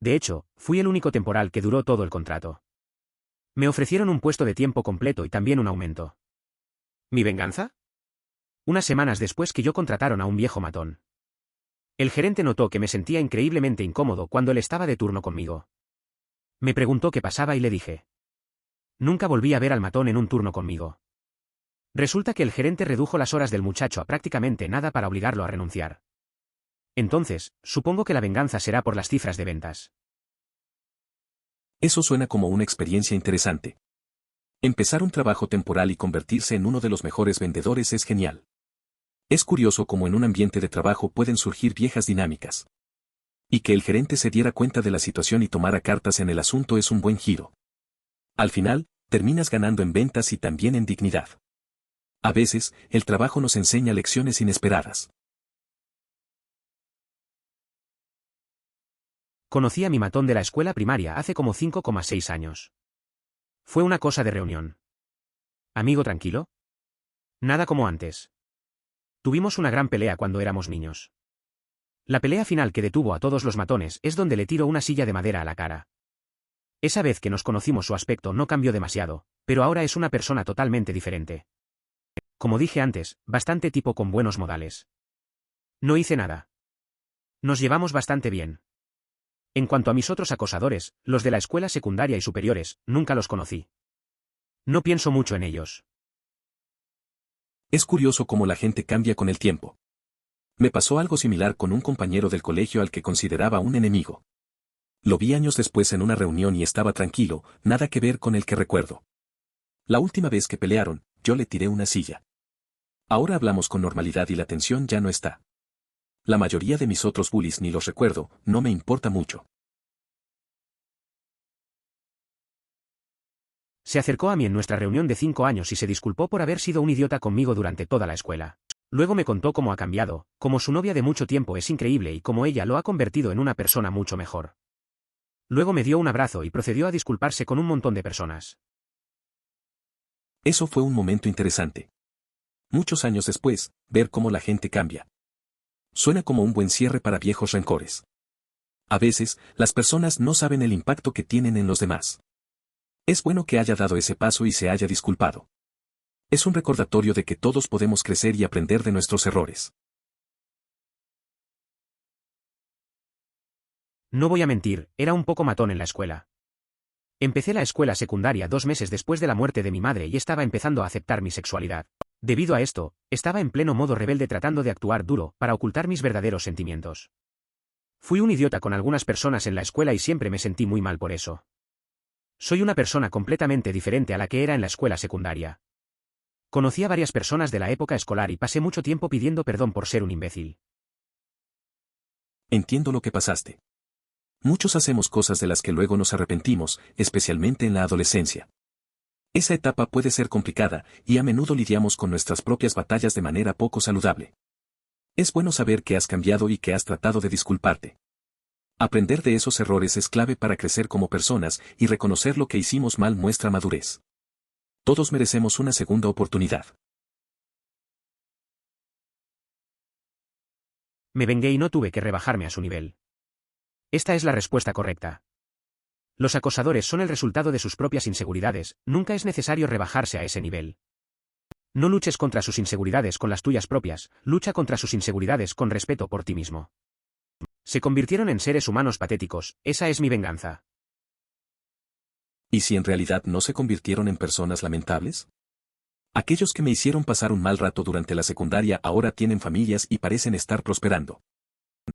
De hecho, fui el único temporal que duró todo el contrato. Me ofrecieron un puesto de tiempo completo y también un aumento. ¿Mi venganza? Unas semanas después que yo contrataron a un viejo matón. El gerente notó que me sentía increíblemente incómodo cuando él estaba de turno conmigo. Me preguntó qué pasaba y le dije. Nunca volví a ver al matón en un turno conmigo. Resulta que el gerente redujo las horas del muchacho a prácticamente nada para obligarlo a renunciar. Entonces, supongo que la venganza será por las cifras de ventas. Eso suena como una experiencia interesante. Empezar un trabajo temporal y convertirse en uno de los mejores vendedores es genial. Es curioso cómo en un ambiente de trabajo pueden surgir viejas dinámicas. Y que el gerente se diera cuenta de la situación y tomara cartas en el asunto es un buen giro. Al final, terminas ganando en ventas y también en dignidad. A veces, el trabajo nos enseña lecciones inesperadas. Conocí a mi matón de la escuela primaria hace como 5,6 años. Fue una cosa de reunión. ¿Amigo tranquilo? Nada como antes. Tuvimos una gran pelea cuando éramos niños. La pelea final que detuvo a todos los matones es donde le tiro una silla de madera a la cara. Esa vez que nos conocimos su aspecto no cambió demasiado, pero ahora es una persona totalmente diferente. Como dije antes, bastante tipo con buenos modales. No hice nada. Nos llevamos bastante bien. En cuanto a mis otros acosadores, los de la escuela secundaria y superiores, nunca los conocí. No pienso mucho en ellos. Es curioso cómo la gente cambia con el tiempo. Me pasó algo similar con un compañero del colegio al que consideraba un enemigo. Lo vi años después en una reunión y estaba tranquilo, nada que ver con el que recuerdo. La última vez que pelearon, yo le tiré una silla. Ahora hablamos con normalidad y la tensión ya no está. La mayoría de mis otros bullies ni los recuerdo, no me importa mucho. Se acercó a mí en nuestra reunión de 5 años y se disculpó por haber sido un idiota conmigo durante toda la escuela. Luego me contó cómo ha cambiado, cómo su novia de mucho tiempo es increíble y cómo ella lo ha convertido en una persona mucho mejor. Luego me dio un abrazo y procedió a disculparse con un montón de personas. Eso fue un momento interesante. Muchos años después, ver cómo la gente cambia. Suena como un buen cierre para viejos rencores. A veces, las personas no saben el impacto que tienen en los demás. Es bueno que haya dado ese paso y se haya disculpado. Es un recordatorio de que todos podemos crecer y aprender de nuestros errores. No voy a mentir, era un poco matón en la escuela. Empecé la escuela secundaria 2 meses después de la muerte de mi madre y estaba empezando a aceptar mi sexualidad. Debido a esto, estaba en pleno modo rebelde tratando de actuar duro para ocultar mis verdaderos sentimientos. Fui un idiota con algunas personas en la escuela y siempre me sentí muy mal por eso. Soy una persona completamente diferente a la que era en la escuela secundaria. Conocí a varias personas de la época escolar y pasé mucho tiempo pidiendo perdón por ser un imbécil. Entiendo lo que pasaste. Muchos hacemos cosas de las que luego nos arrepentimos, especialmente en la adolescencia. Esa etapa puede ser complicada, y a menudo lidiamos con nuestras propias batallas de manera poco saludable. Es bueno saber que has cambiado y que has tratado de disculparte. Aprender de esos errores es clave para crecer como personas, y reconocer lo que hicimos mal muestra madurez. Todos merecemos una segunda oportunidad. Me vengué y no tuve que rebajarme a su nivel. Esta es la respuesta correcta. Los acosadores son el resultado de sus propias inseguridades, nunca es necesario rebajarse a ese nivel. No luches contra sus inseguridades con las tuyas propias, lucha contra sus inseguridades con respeto por ti mismo. Se convirtieron en seres humanos patéticos, esa es mi venganza. ¿Y si en realidad no se convirtieron en personas lamentables? Aquellos que me hicieron pasar un mal rato durante la secundaria ahora tienen familias y parecen estar prosperando.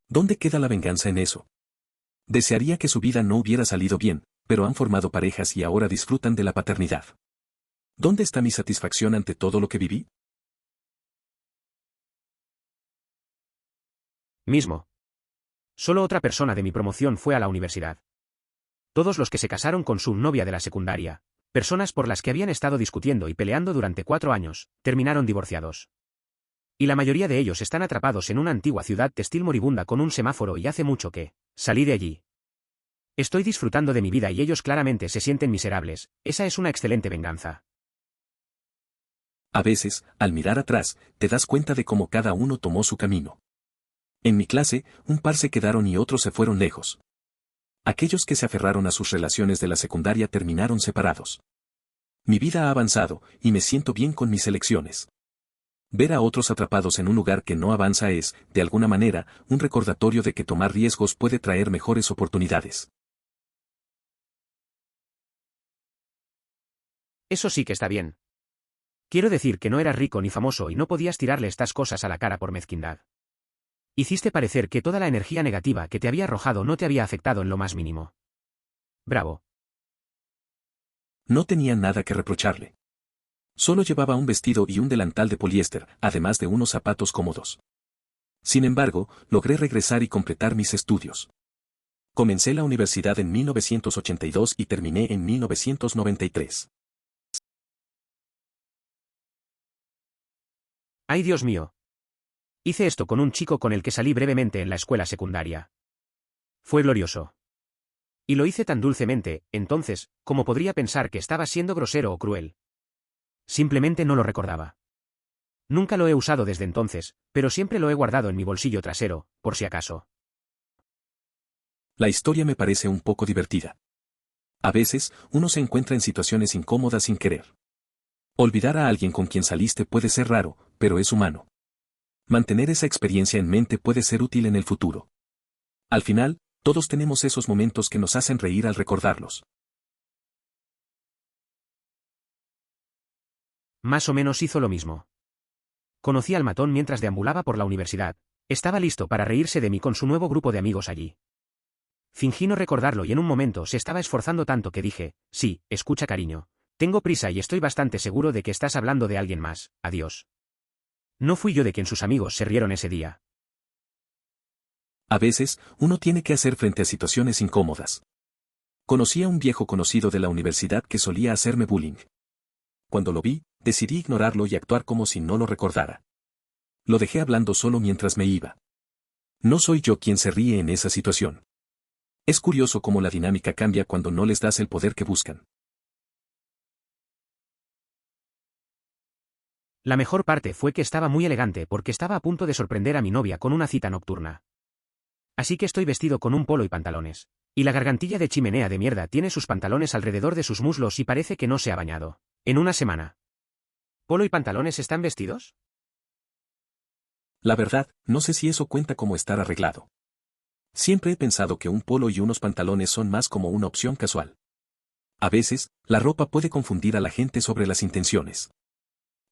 ¿Dónde queda la venganza en eso? Desearía que su vida no hubiera salido bien, pero han formado parejas y ahora disfrutan de la paternidad. ¿Dónde está mi satisfacción ante todo lo que viví? Mismo. Solo otra persona de mi promoción fue a la universidad. Todos los que se casaron con su novia de la secundaria, personas por las que habían estado discutiendo y peleando durante 4 años, terminaron divorciados. Y la mayoría de ellos están atrapados en una antigua ciudad textil moribunda con un semáforo y hace mucho que salí de allí. Estoy disfrutando de mi vida y ellos claramente se sienten miserables, esa es una excelente venganza. A veces, al mirar atrás, te das cuenta de cómo cada uno tomó su camino. En mi clase, un par se quedaron y otros se fueron lejos. Aquellos que se aferraron a sus relaciones de la secundaria terminaron separados. Mi vida ha avanzado, y me siento bien con mis elecciones. Ver a otros atrapados en un lugar que no avanza es, de alguna manera, un recordatorio de que tomar riesgos puede traer mejores oportunidades. Eso sí que está bien. Quiero decir que no eras rico ni famoso y no podías tirarle estas cosas a la cara por mezquindad. Hiciste parecer que toda la energía negativa que te había arrojado no te había afectado en lo más mínimo. Bravo. No tenía nada que reprocharle. Solo llevaba un vestido y un delantal de poliéster, además de unos zapatos cómodos. Sin embargo, logré regresar y completar mis estudios. Comencé la universidad en 1982 y terminé en 1993. ¡Ay, Dios mío! Hice esto con un chico con el que salí brevemente en la escuela secundaria. Fue glorioso. Y lo hice tan dulcemente, entonces, ¿cómo podría pensar que estaba siendo grosero o cruel? Simplemente no lo recordaba. Nunca lo he usado desde entonces, pero siempre lo he guardado en mi bolsillo trasero, por si acaso. La historia me parece un poco divertida. A veces, uno se encuentra en situaciones incómodas sin querer. Olvidar a alguien con quien saliste puede ser raro, pero es humano. Mantener esa experiencia en mente puede ser útil en el futuro. Al final, todos tenemos esos momentos que nos hacen reír al recordarlos. Más o menos hizo lo mismo. Conocí al matón mientras deambulaba por la universidad. Estaba listo para reírse de mí con su nuevo grupo de amigos allí. Fingí no recordarlo y en un momento se estaba esforzando tanto que dije, sí, escucha cariño. Tengo prisa y estoy bastante seguro de que estás hablando de alguien más, adiós. No fui yo de quien sus amigos se rieron ese día. A veces, uno tiene que hacer frente a situaciones incómodas. Conocí a un viejo conocido de la universidad que solía hacerme bullying. Cuando lo vi, decidí ignorarlo y actuar como si no lo recordara. Lo dejé hablando solo mientras me iba. No soy yo quien se ríe en esa situación. Es curioso cómo la dinámica cambia cuando no les das el poder que buscan. La mejor parte fue que estaba muy elegante porque estaba a punto de sorprender a mi novia con una cita nocturna. Así que estoy vestido con un polo y pantalones. Y la gargantilla de chimenea de mierda tiene sus pantalones alrededor de sus muslos y parece que no se ha bañado. En una semana. ¿Polo y pantalones están vestidos? La verdad, no sé si eso cuenta como estar arreglado. Siempre he pensado que un polo y unos pantalones son más como una opción casual. A veces, la ropa puede confundir a la gente sobre las intenciones.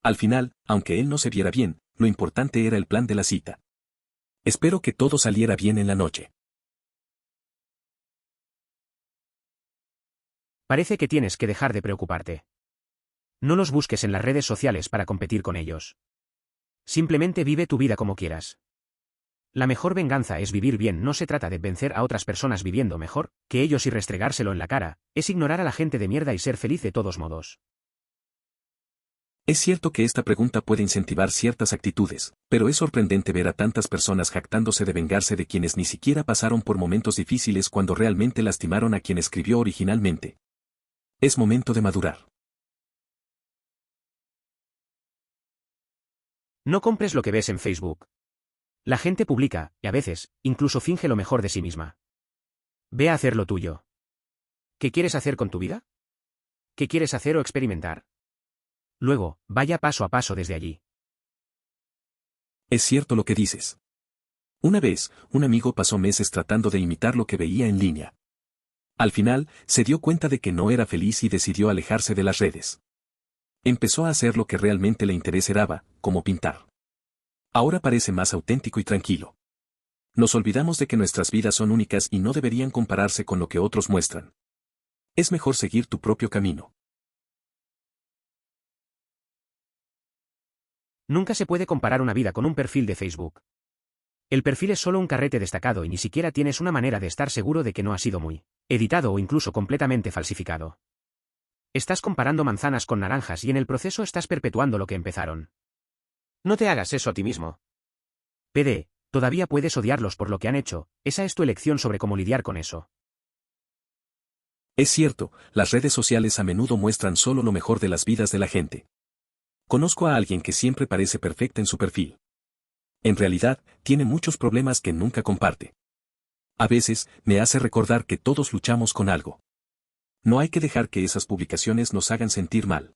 Al final, aunque él no se viera bien, lo importante era el plan de la cita. Espero que todo saliera bien en la noche. Parece que tienes que dejar de preocuparte. No los busques en las redes sociales para competir con ellos. Simplemente vive tu vida como quieras. La mejor venganza es vivir bien, no se trata de vencer a otras personas viviendo mejor que ellos y restregárselo en la cara, es ignorar a la gente de mierda y ser feliz de todos modos. Es cierto que esta pregunta puede incentivar ciertas actitudes, pero es sorprendente ver a tantas personas jactándose de vengarse de quienes ni siquiera pasaron por momentos difíciles cuando realmente lastimaron a quien escribió originalmente. Es momento de madurar. No compres lo que ves en Facebook. La gente publica, y a veces, incluso finge lo mejor de sí misma. Ve a hacer lo tuyo. ¿Qué quieres hacer con tu vida? ¿Qué quieres hacer o experimentar? Luego, vaya paso a paso desde allí. Es cierto lo que dices. Una vez, un amigo pasó meses tratando de imitar lo que veía en línea. Al final, se dio cuenta de que no era feliz y decidió alejarse de las redes. Empezó a hacer lo que realmente le interesaba, como pintar. Ahora parece más auténtico y tranquilo. Nos olvidamos de que nuestras vidas son únicas y no deberían compararse con lo que otros muestran. Es mejor seguir tu propio camino. Nunca se puede comparar una vida con un perfil de Facebook. El perfil es solo un carrete destacado y ni siquiera tienes una manera de estar seguro de que no ha sido muy editado o incluso completamente falsificado. Estás comparando manzanas con naranjas y en el proceso estás perpetuando lo que empezaron. No te hagas eso a ti mismo. PD, todavía puedes odiarlos por lo que han hecho, esa es tu elección sobre cómo lidiar con eso. Es cierto, las redes sociales a menudo muestran solo lo mejor de las vidas de la gente. Conozco a alguien que siempre parece perfecta en su perfil. En realidad, tiene muchos problemas que nunca comparte. A veces, me hace recordar que todos luchamos con algo. No hay que dejar que esas publicaciones nos hagan sentir mal.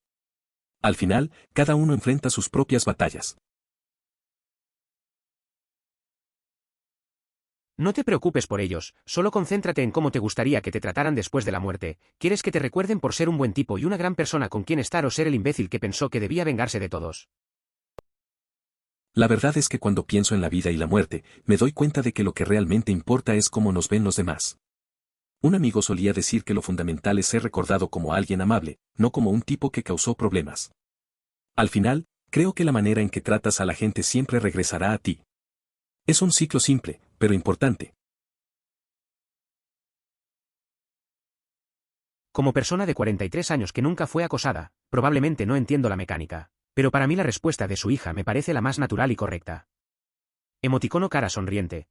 Al final, cada uno enfrenta sus propias batallas. No te preocupes por ellos, solo concéntrate en cómo te gustaría que te trataran después de la muerte. ¿Quieres que te recuerden por ser un buen tipo y una gran persona con quien estar o ser el imbécil que pensó que debía vengarse de todos? La verdad es que cuando pienso en la vida y la muerte, me doy cuenta de que lo que realmente importa es cómo nos ven los demás. Un amigo solía decir que lo fundamental es ser recordado como alguien amable, no como un tipo que causó problemas. Al final, creo que la manera en que tratas a la gente siempre regresará a ti. Es un ciclo simple, pero importante. Como persona de 43 años que nunca fue acosada, probablemente no entiendo la mecánica, pero para mí la respuesta de su hija me parece la más natural y correcta. Emoticono cara sonriente.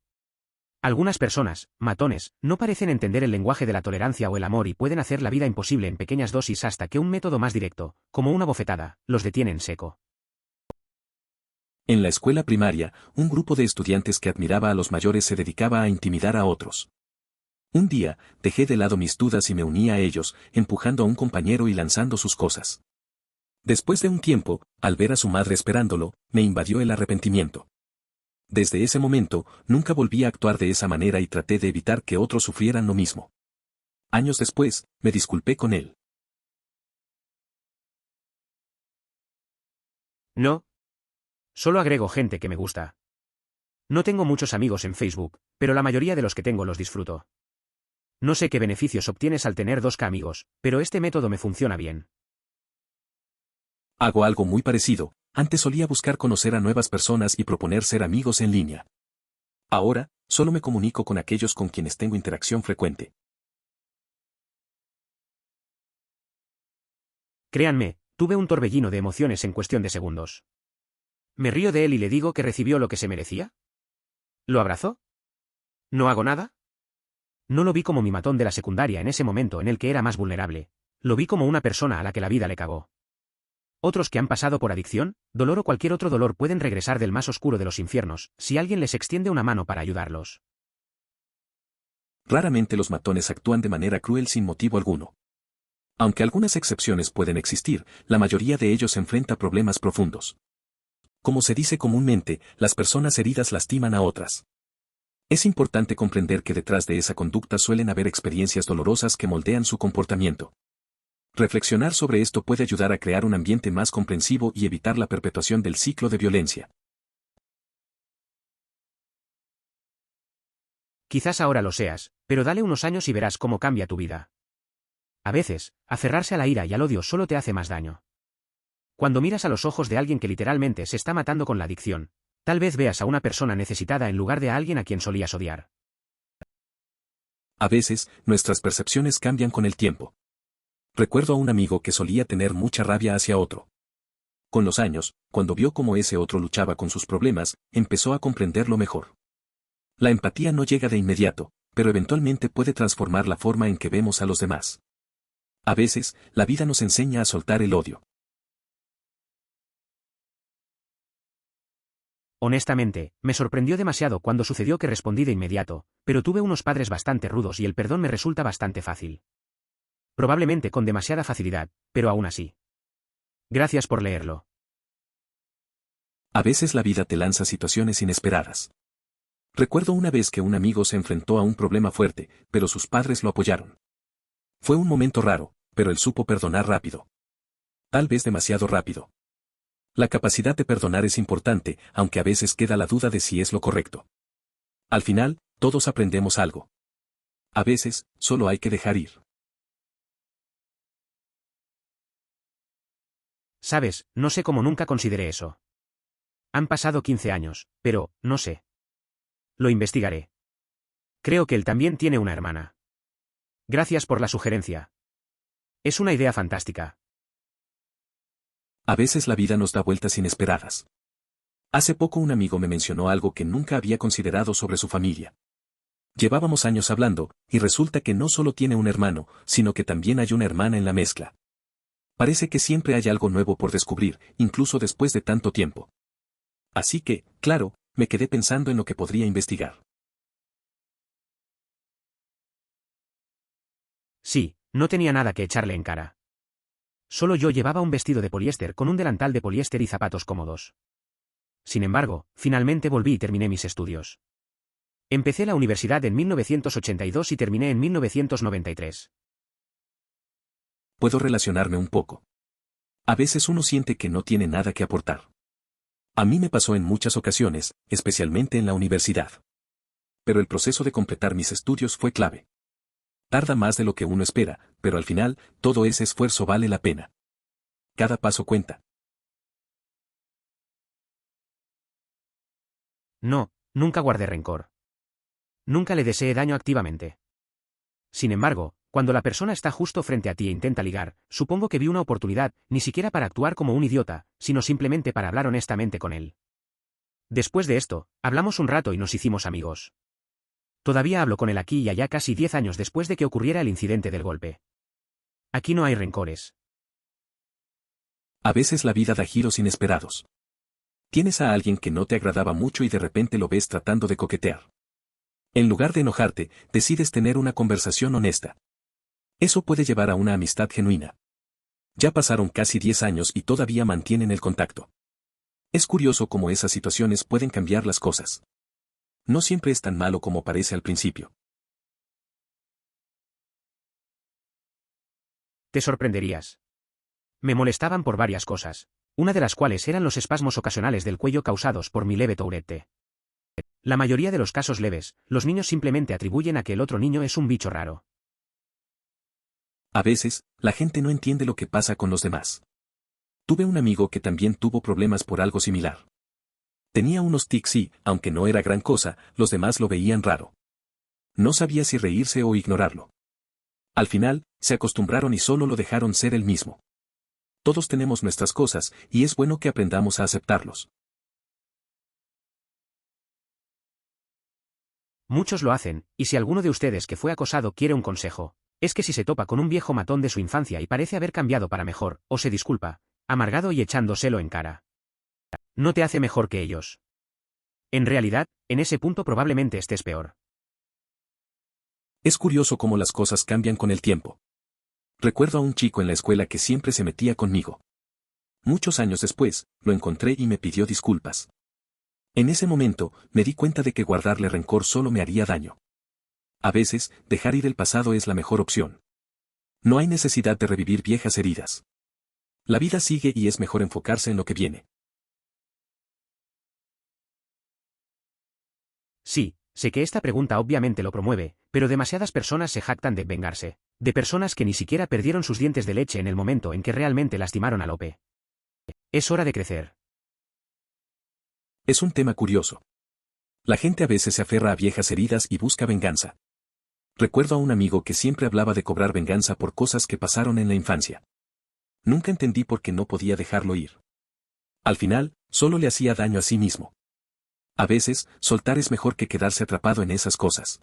Algunas personas, matones, no parecen entender el lenguaje de la tolerancia o el amor y pueden hacer la vida imposible en pequeñas dosis hasta que un método más directo, como una bofetada, los detiene en seco. En la escuela primaria, un grupo de estudiantes que admiraba a los mayores se dedicaba a intimidar a otros. Un día, dejé de lado mis dudas y me uní a ellos, empujando a un compañero y lanzando sus cosas. Después de un tiempo, al ver a su madre esperándolo, me invadió el arrepentimiento. Desde ese momento, nunca volví a actuar de esa manera y traté de evitar que otros sufrieran lo mismo. Años después, me disculpé con él. No. Solo agrego gente que me gusta. No tengo muchos amigos en Facebook, pero la mayoría de los que tengo los disfruto. No sé qué beneficios obtienes al tener 2K amigos, pero este método me funciona bien. Hago algo muy parecido. Antes solía buscar conocer a nuevas personas y proponer ser amigos en línea. Ahora, solo me comunico con aquellos con quienes tengo interacción frecuente. Créanme, tuve un torbellino de emociones en cuestión de segundos. ¿Me río de él y le digo que recibió lo que se merecía? ¿Lo abrazó? ¿No hago nada? No lo vi como mi matón de la secundaria en ese momento en el que era más vulnerable. Lo vi como una persona a la que la vida le cagó. Otros que han pasado por adicción, dolor o cualquier otro dolor pueden regresar del más oscuro de los infiernos, si alguien les extiende una mano para ayudarlos. Raramente los matones actúan de manera cruel sin motivo alguno. Aunque algunas excepciones pueden existir, la mayoría de ellos enfrenta problemas profundos. Como se dice comúnmente, las personas heridas lastiman a otras. Es importante comprender que detrás de esa conducta suelen haber experiencias dolorosas que moldean su comportamiento. Reflexionar sobre esto puede ayudar a crear un ambiente más comprensivo y evitar la perpetuación del ciclo de violencia. Quizás ahora lo seas, pero dale unos años y verás cómo cambia tu vida. A veces, aferrarse a la ira y al odio solo te hace más daño. Cuando miras a los ojos de alguien que literalmente se está matando con la adicción, tal vez veas a una persona necesitada en lugar de a alguien a quien solías odiar. A veces, nuestras percepciones cambian con el tiempo. Recuerdo a un amigo que solía tener mucha rabia hacia otro. Con los años, cuando vio cómo ese otro luchaba con sus problemas, empezó a comprenderlo mejor. La empatía no llega de inmediato, pero eventualmente puede transformar la forma en que vemos a los demás. A veces, la vida nos enseña a soltar el odio. Honestamente, me sorprendió demasiado cuando sucedió que respondí de inmediato, pero tuve unos padres bastante rudos y el perdón me resulta bastante fácil. Probablemente con demasiada facilidad, pero aún así. Gracias por leerlo. A veces la vida te lanza situaciones inesperadas. Recuerdo una vez que un amigo se enfrentó a un problema fuerte, pero sus padres lo apoyaron. Fue un momento raro, pero él supo perdonar rápido. Tal vez demasiado rápido. La capacidad de perdonar es importante, aunque a veces queda la duda de si es lo correcto. Al final, todos aprendemos algo. A veces, solo hay que dejar ir. Sabes, no sé cómo nunca consideré eso. Han pasado 15 años, pero, no sé. Lo investigaré. Creo que él también tiene una hermana. Gracias por la sugerencia. Es una idea fantástica. A veces la vida nos da vueltas inesperadas. Hace poco un amigo me mencionó algo que nunca había considerado sobre su familia. Llevábamos años hablando, y resulta que no solo tiene un hermano, sino que también hay una hermana en la mezcla. Parece que siempre hay algo nuevo por descubrir, incluso después de tanto tiempo. Así que, claro, me quedé pensando en lo que podría investigar. Sí, no tenía nada que echarle en cara. Solo yo llevaba un vestido de poliéster con un delantal de poliéster y zapatos cómodos. Sin embargo, finalmente volví y terminé mis estudios. Empecé la universidad en 1982 y terminé en 1993. Puedo relacionarme un poco. A veces uno siente que no tiene nada que aportar. A mí me pasó en muchas ocasiones, especialmente en la universidad. Pero el proceso de completar mis estudios fue clave. Tarda más de lo que uno espera, pero al final, todo ese esfuerzo vale la pena. Cada paso cuenta. No, nunca guardé rencor. Nunca le deseé daño activamente. Sin embargo, cuando la persona está justo frente a ti e intenta ligar, supongo que vi una oportunidad, ni siquiera para actuar como un idiota, sino simplemente para hablar honestamente con él. Después de esto, hablamos un rato y nos hicimos amigos. Todavía hablo con él aquí y allá casi 10 años después de que ocurriera el incidente del golpe. Aquí no hay rencores. A veces la vida da giros inesperados. Tienes a alguien que no te agradaba mucho y de repente lo ves tratando de coquetear. En lugar de enojarte, decides tener una conversación honesta. Eso puede llevar a una amistad genuina. Ya pasaron casi 10 años y todavía mantienen el contacto. Es curioso cómo esas situaciones pueden cambiar las cosas. No siempre es tan malo como parece al principio. Te sorprenderías. Me molestaban por varias cosas, una de las cuales eran los espasmos ocasionales del cuello causados por mi leve Tourette. La mayoría de los casos leves, los niños simplemente atribuyen a que el otro niño es un bicho raro. A veces, la gente no entiende lo que pasa con los demás. Tuve un amigo que también tuvo problemas por algo similar. Tenía unos tics y, aunque no era gran cosa, los demás lo veían raro. No sabía si reírse o ignorarlo. Al final, se acostumbraron y solo lo dejaron ser él mismo. Todos tenemos nuestras cosas, y es bueno que aprendamos a aceptarlos. Muchos lo hacen, y si alguno de ustedes que fue acosado quiere un consejo, es que si se topa con un viejo matón de su infancia y parece haber cambiado para mejor, o se disculpa, amargado y echándoselo en cara, no te hace mejor que ellos. En realidad, en ese punto probablemente estés peor. Es curioso cómo las cosas cambian con el tiempo. Recuerdo a un chico en la escuela que siempre se metía conmigo. Muchos años después, lo encontré y me pidió disculpas. En ese momento, me di cuenta de que guardarle rencor solo me haría daño. A veces, dejar ir el pasado es la mejor opción. No hay necesidad de revivir viejas heridas. La vida sigue y es mejor enfocarse en lo que viene. Sí, sé que esta pregunta obviamente lo promueve, pero demasiadas personas se jactan de vengarse, de personas que ni siquiera perdieron sus dientes de leche en el momento en que realmente lastimaron a Lope. Es hora de crecer. Es un tema curioso. La gente a veces se aferra a viejas heridas y busca venganza. Recuerdo a un amigo que siempre hablaba de cobrar venganza por cosas que pasaron en la infancia. Nunca entendí por qué no podía dejarlo ir. Al final, solo le hacía daño a sí mismo. A veces, soltar es mejor que quedarse atrapado en esas cosas.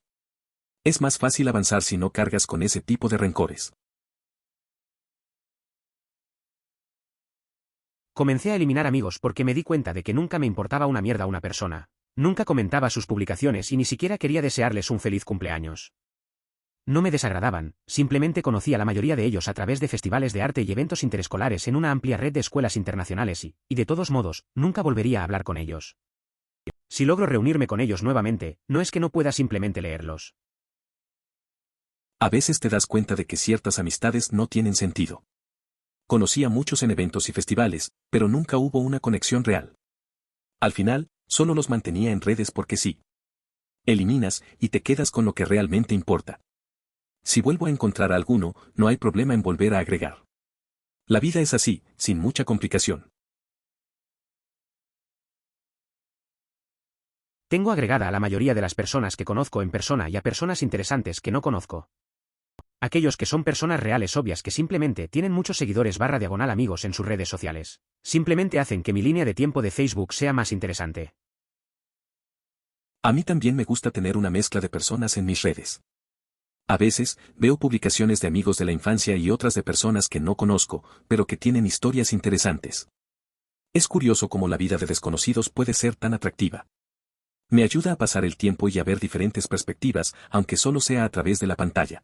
Es más fácil avanzar si no cargas con ese tipo de rencores. Comencé a eliminar amigos porque me di cuenta de que nunca me importaba una mierda una persona. Nunca comentaba sus publicaciones y ni siquiera quería desearles un feliz cumpleaños. No me desagradaban, simplemente conocí a la mayoría de ellos a través de festivales de arte y eventos interescolares en una amplia red de escuelas internacionales y de todos modos, nunca volvería a hablar con ellos. Si logro reunirme con ellos nuevamente, no es que no pueda simplemente leerlos. A veces te das cuenta de que ciertas amistades no tienen sentido. Conocí a muchos en eventos y festivales, pero nunca hubo una conexión real. Al final, solo los mantenía en redes porque sí. Eliminas y te quedas con lo que realmente importa. Si vuelvo a encontrar a alguno, no hay problema en volver a agregar. La vida es así, sin mucha complicación. Tengo agregada a la mayoría de las personas que conozco en persona y a personas interesantes que no conozco. Aquellos que son personas reales obvias que simplemente tienen muchos seguidores / amigos en sus redes sociales. Simplemente hacen que mi línea de tiempo de Facebook sea más interesante. A mí también me gusta tener una mezcla de personas en mis redes. A veces, veo publicaciones de amigos de la infancia y otras de personas que no conozco, pero que tienen historias interesantes. Es curioso cómo la vida de desconocidos puede ser tan atractiva. Me ayuda a pasar el tiempo y a ver diferentes perspectivas, aunque solo sea a través de la pantalla.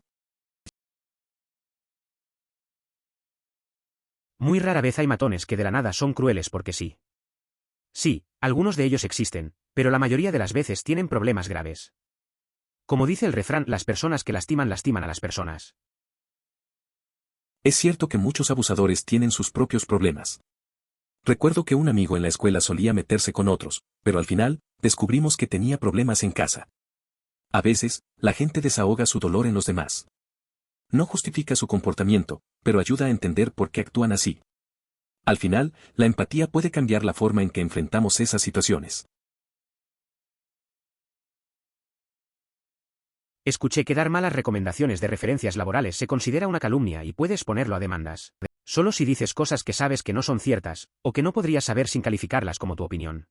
Muy rara vez hay matones que de la nada son crueles porque sí. Sí, algunos de ellos existen, pero la mayoría de las veces tienen problemas graves. Como dice el refrán, las personas que lastiman a las personas. Es cierto que muchos abusadores tienen sus propios problemas. Recuerdo que un amigo en la escuela solía meterse con otros, pero al final, descubrimos que tenía problemas en casa. A veces, la gente desahoga su dolor en los demás. No justifica su comportamiento, pero ayuda a entender por qué actúan así. Al final, la empatía puede cambiar la forma en que enfrentamos esas situaciones. Escuché que dar malas recomendaciones de referencias laborales se considera una calumnia y puedes ponerlo a demandas. Solo si dices cosas que sabes que no son ciertas, o que no podrías saber sin calificarlas como tu opinión.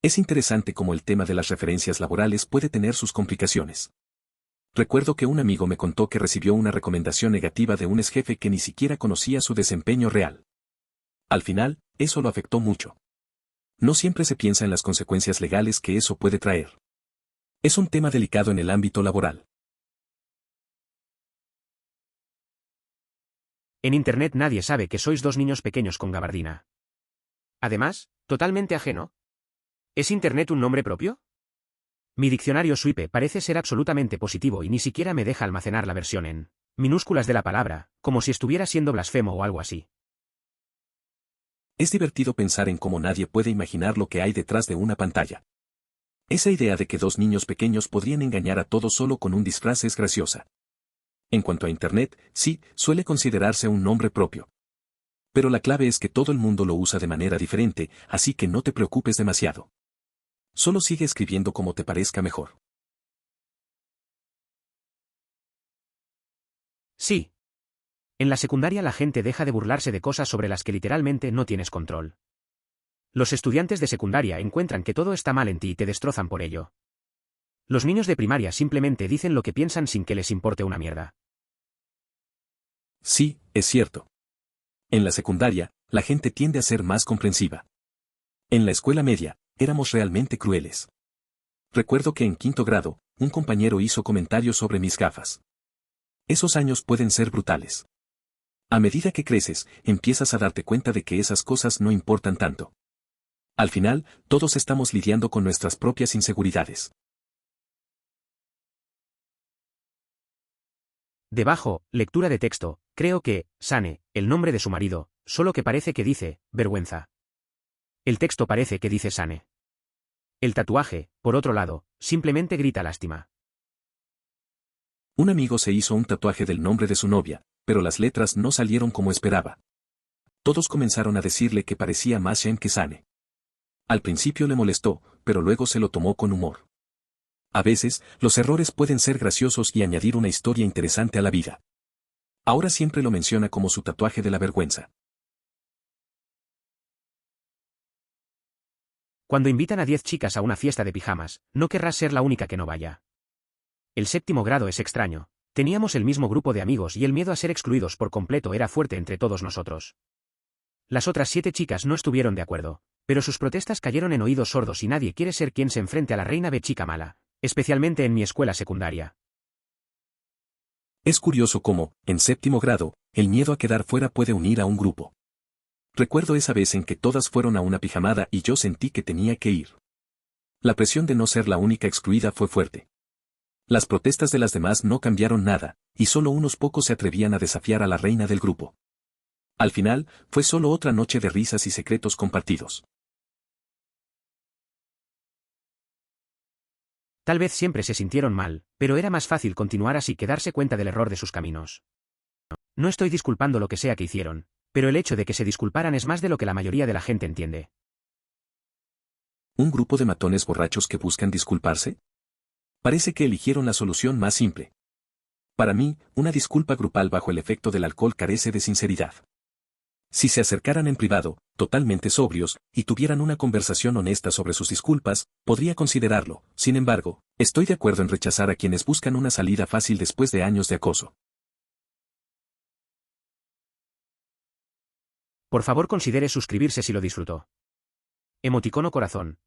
Es interesante cómo el tema de las referencias laborales puede tener sus complicaciones. Recuerdo que un amigo me contó que recibió una recomendación negativa de un exjefe que ni siquiera conocía su desempeño real. Al final, eso lo afectó mucho. No siempre se piensa en las consecuencias legales que eso puede traer. Es un tema delicado en el ámbito laboral. En Internet nadie sabe que sois dos niños pequeños con gabardina. Además, totalmente ajeno. ¿Es Internet un nombre propio? Mi diccionario Swipe parece ser absolutamente positivo y ni siquiera me deja almacenar la versión en minúsculas de la palabra, como si estuviera siendo blasfemo o algo así. Es divertido pensar en cómo nadie puede imaginar lo que hay detrás de una pantalla. Esa idea de que dos niños pequeños podrían engañar a todos solo con un disfraz es graciosa. En cuanto a Internet, sí, suele considerarse un nombre propio. Pero la clave es que todo el mundo lo usa de manera diferente, así que no te preocupes demasiado. Solo sigue escribiendo como te parezca mejor. Sí. En la secundaria la gente deja de burlarse de cosas sobre las que literalmente no tienes control. Los estudiantes de secundaria encuentran que todo está mal en ti y te destrozan por ello. Los niños de primaria simplemente dicen lo que piensan sin que les importe una mierda. Sí, es cierto. En la secundaria, la gente tiende a ser más comprensiva. En la escuela media, éramos realmente crueles. Recuerdo que en quinto grado, un compañero hizo comentarios sobre mis gafas. Esos años pueden ser brutales. A medida que creces, empiezas a darte cuenta de que esas cosas no importan tanto. Al final, todos estamos lidiando con nuestras propias inseguridades. Debajo, lectura de texto, creo que, Sane, el nombre de su marido, solo que parece que dice, vergüenza. El texto parece que dice Sane. El tatuaje, por otro lado, simplemente grita lástima. Un amigo se hizo un tatuaje del nombre de su novia, pero las letras no salieron como esperaba. Todos comenzaron a decirle que parecía más Shem que Sane. Al principio le molestó, pero luego se lo tomó con humor. A veces, los errores pueden ser graciosos y añadir una historia interesante a la vida. Ahora siempre lo menciona como su tatuaje de la vergüenza. Cuando invitan a 10 chicas a una fiesta de pijamas, no querrás ser la única que no vaya. El séptimo grado es extraño. Teníamos el mismo grupo de amigos y el miedo a ser excluidos por completo era fuerte entre todos nosotros. Las otras 7 chicas no estuvieron de acuerdo, pero sus protestas cayeron en oídos sordos y nadie quiere ser quien se enfrente a la reina B chica mala, especialmente en mi escuela secundaria. Es curioso cómo, en séptimo grado, el miedo a quedar fuera puede unir a un grupo. Recuerdo esa vez en que todas fueron a una pijamada y yo sentí que tenía que ir. La presión de no ser la única excluida fue fuerte. Las protestas de las demás no cambiaron nada, y solo unos pocos se atrevían a desafiar a la reina del grupo. Al final, fue solo otra noche de risas y secretos compartidos. Tal vez siempre se sintieron mal, pero era más fácil continuar así que darse cuenta del error de sus caminos. No estoy disculpando lo que sea que hicieron, pero el hecho de que se disculparan es más de lo que la mayoría de la gente entiende. ¿Un grupo de matones borrachos que buscan disculparse? Parece que eligieron la solución más simple. Para mí, una disculpa grupal bajo el efecto del alcohol carece de sinceridad. Si se acercaran en privado, totalmente sobrios, y tuvieran una conversación honesta sobre sus disculpas, podría considerarlo. Sin embargo, estoy de acuerdo en rechazar a quienes buscan una salida fácil después de años de acoso. Por favor considere suscribirse si lo disfrutó. Emoticono corazón.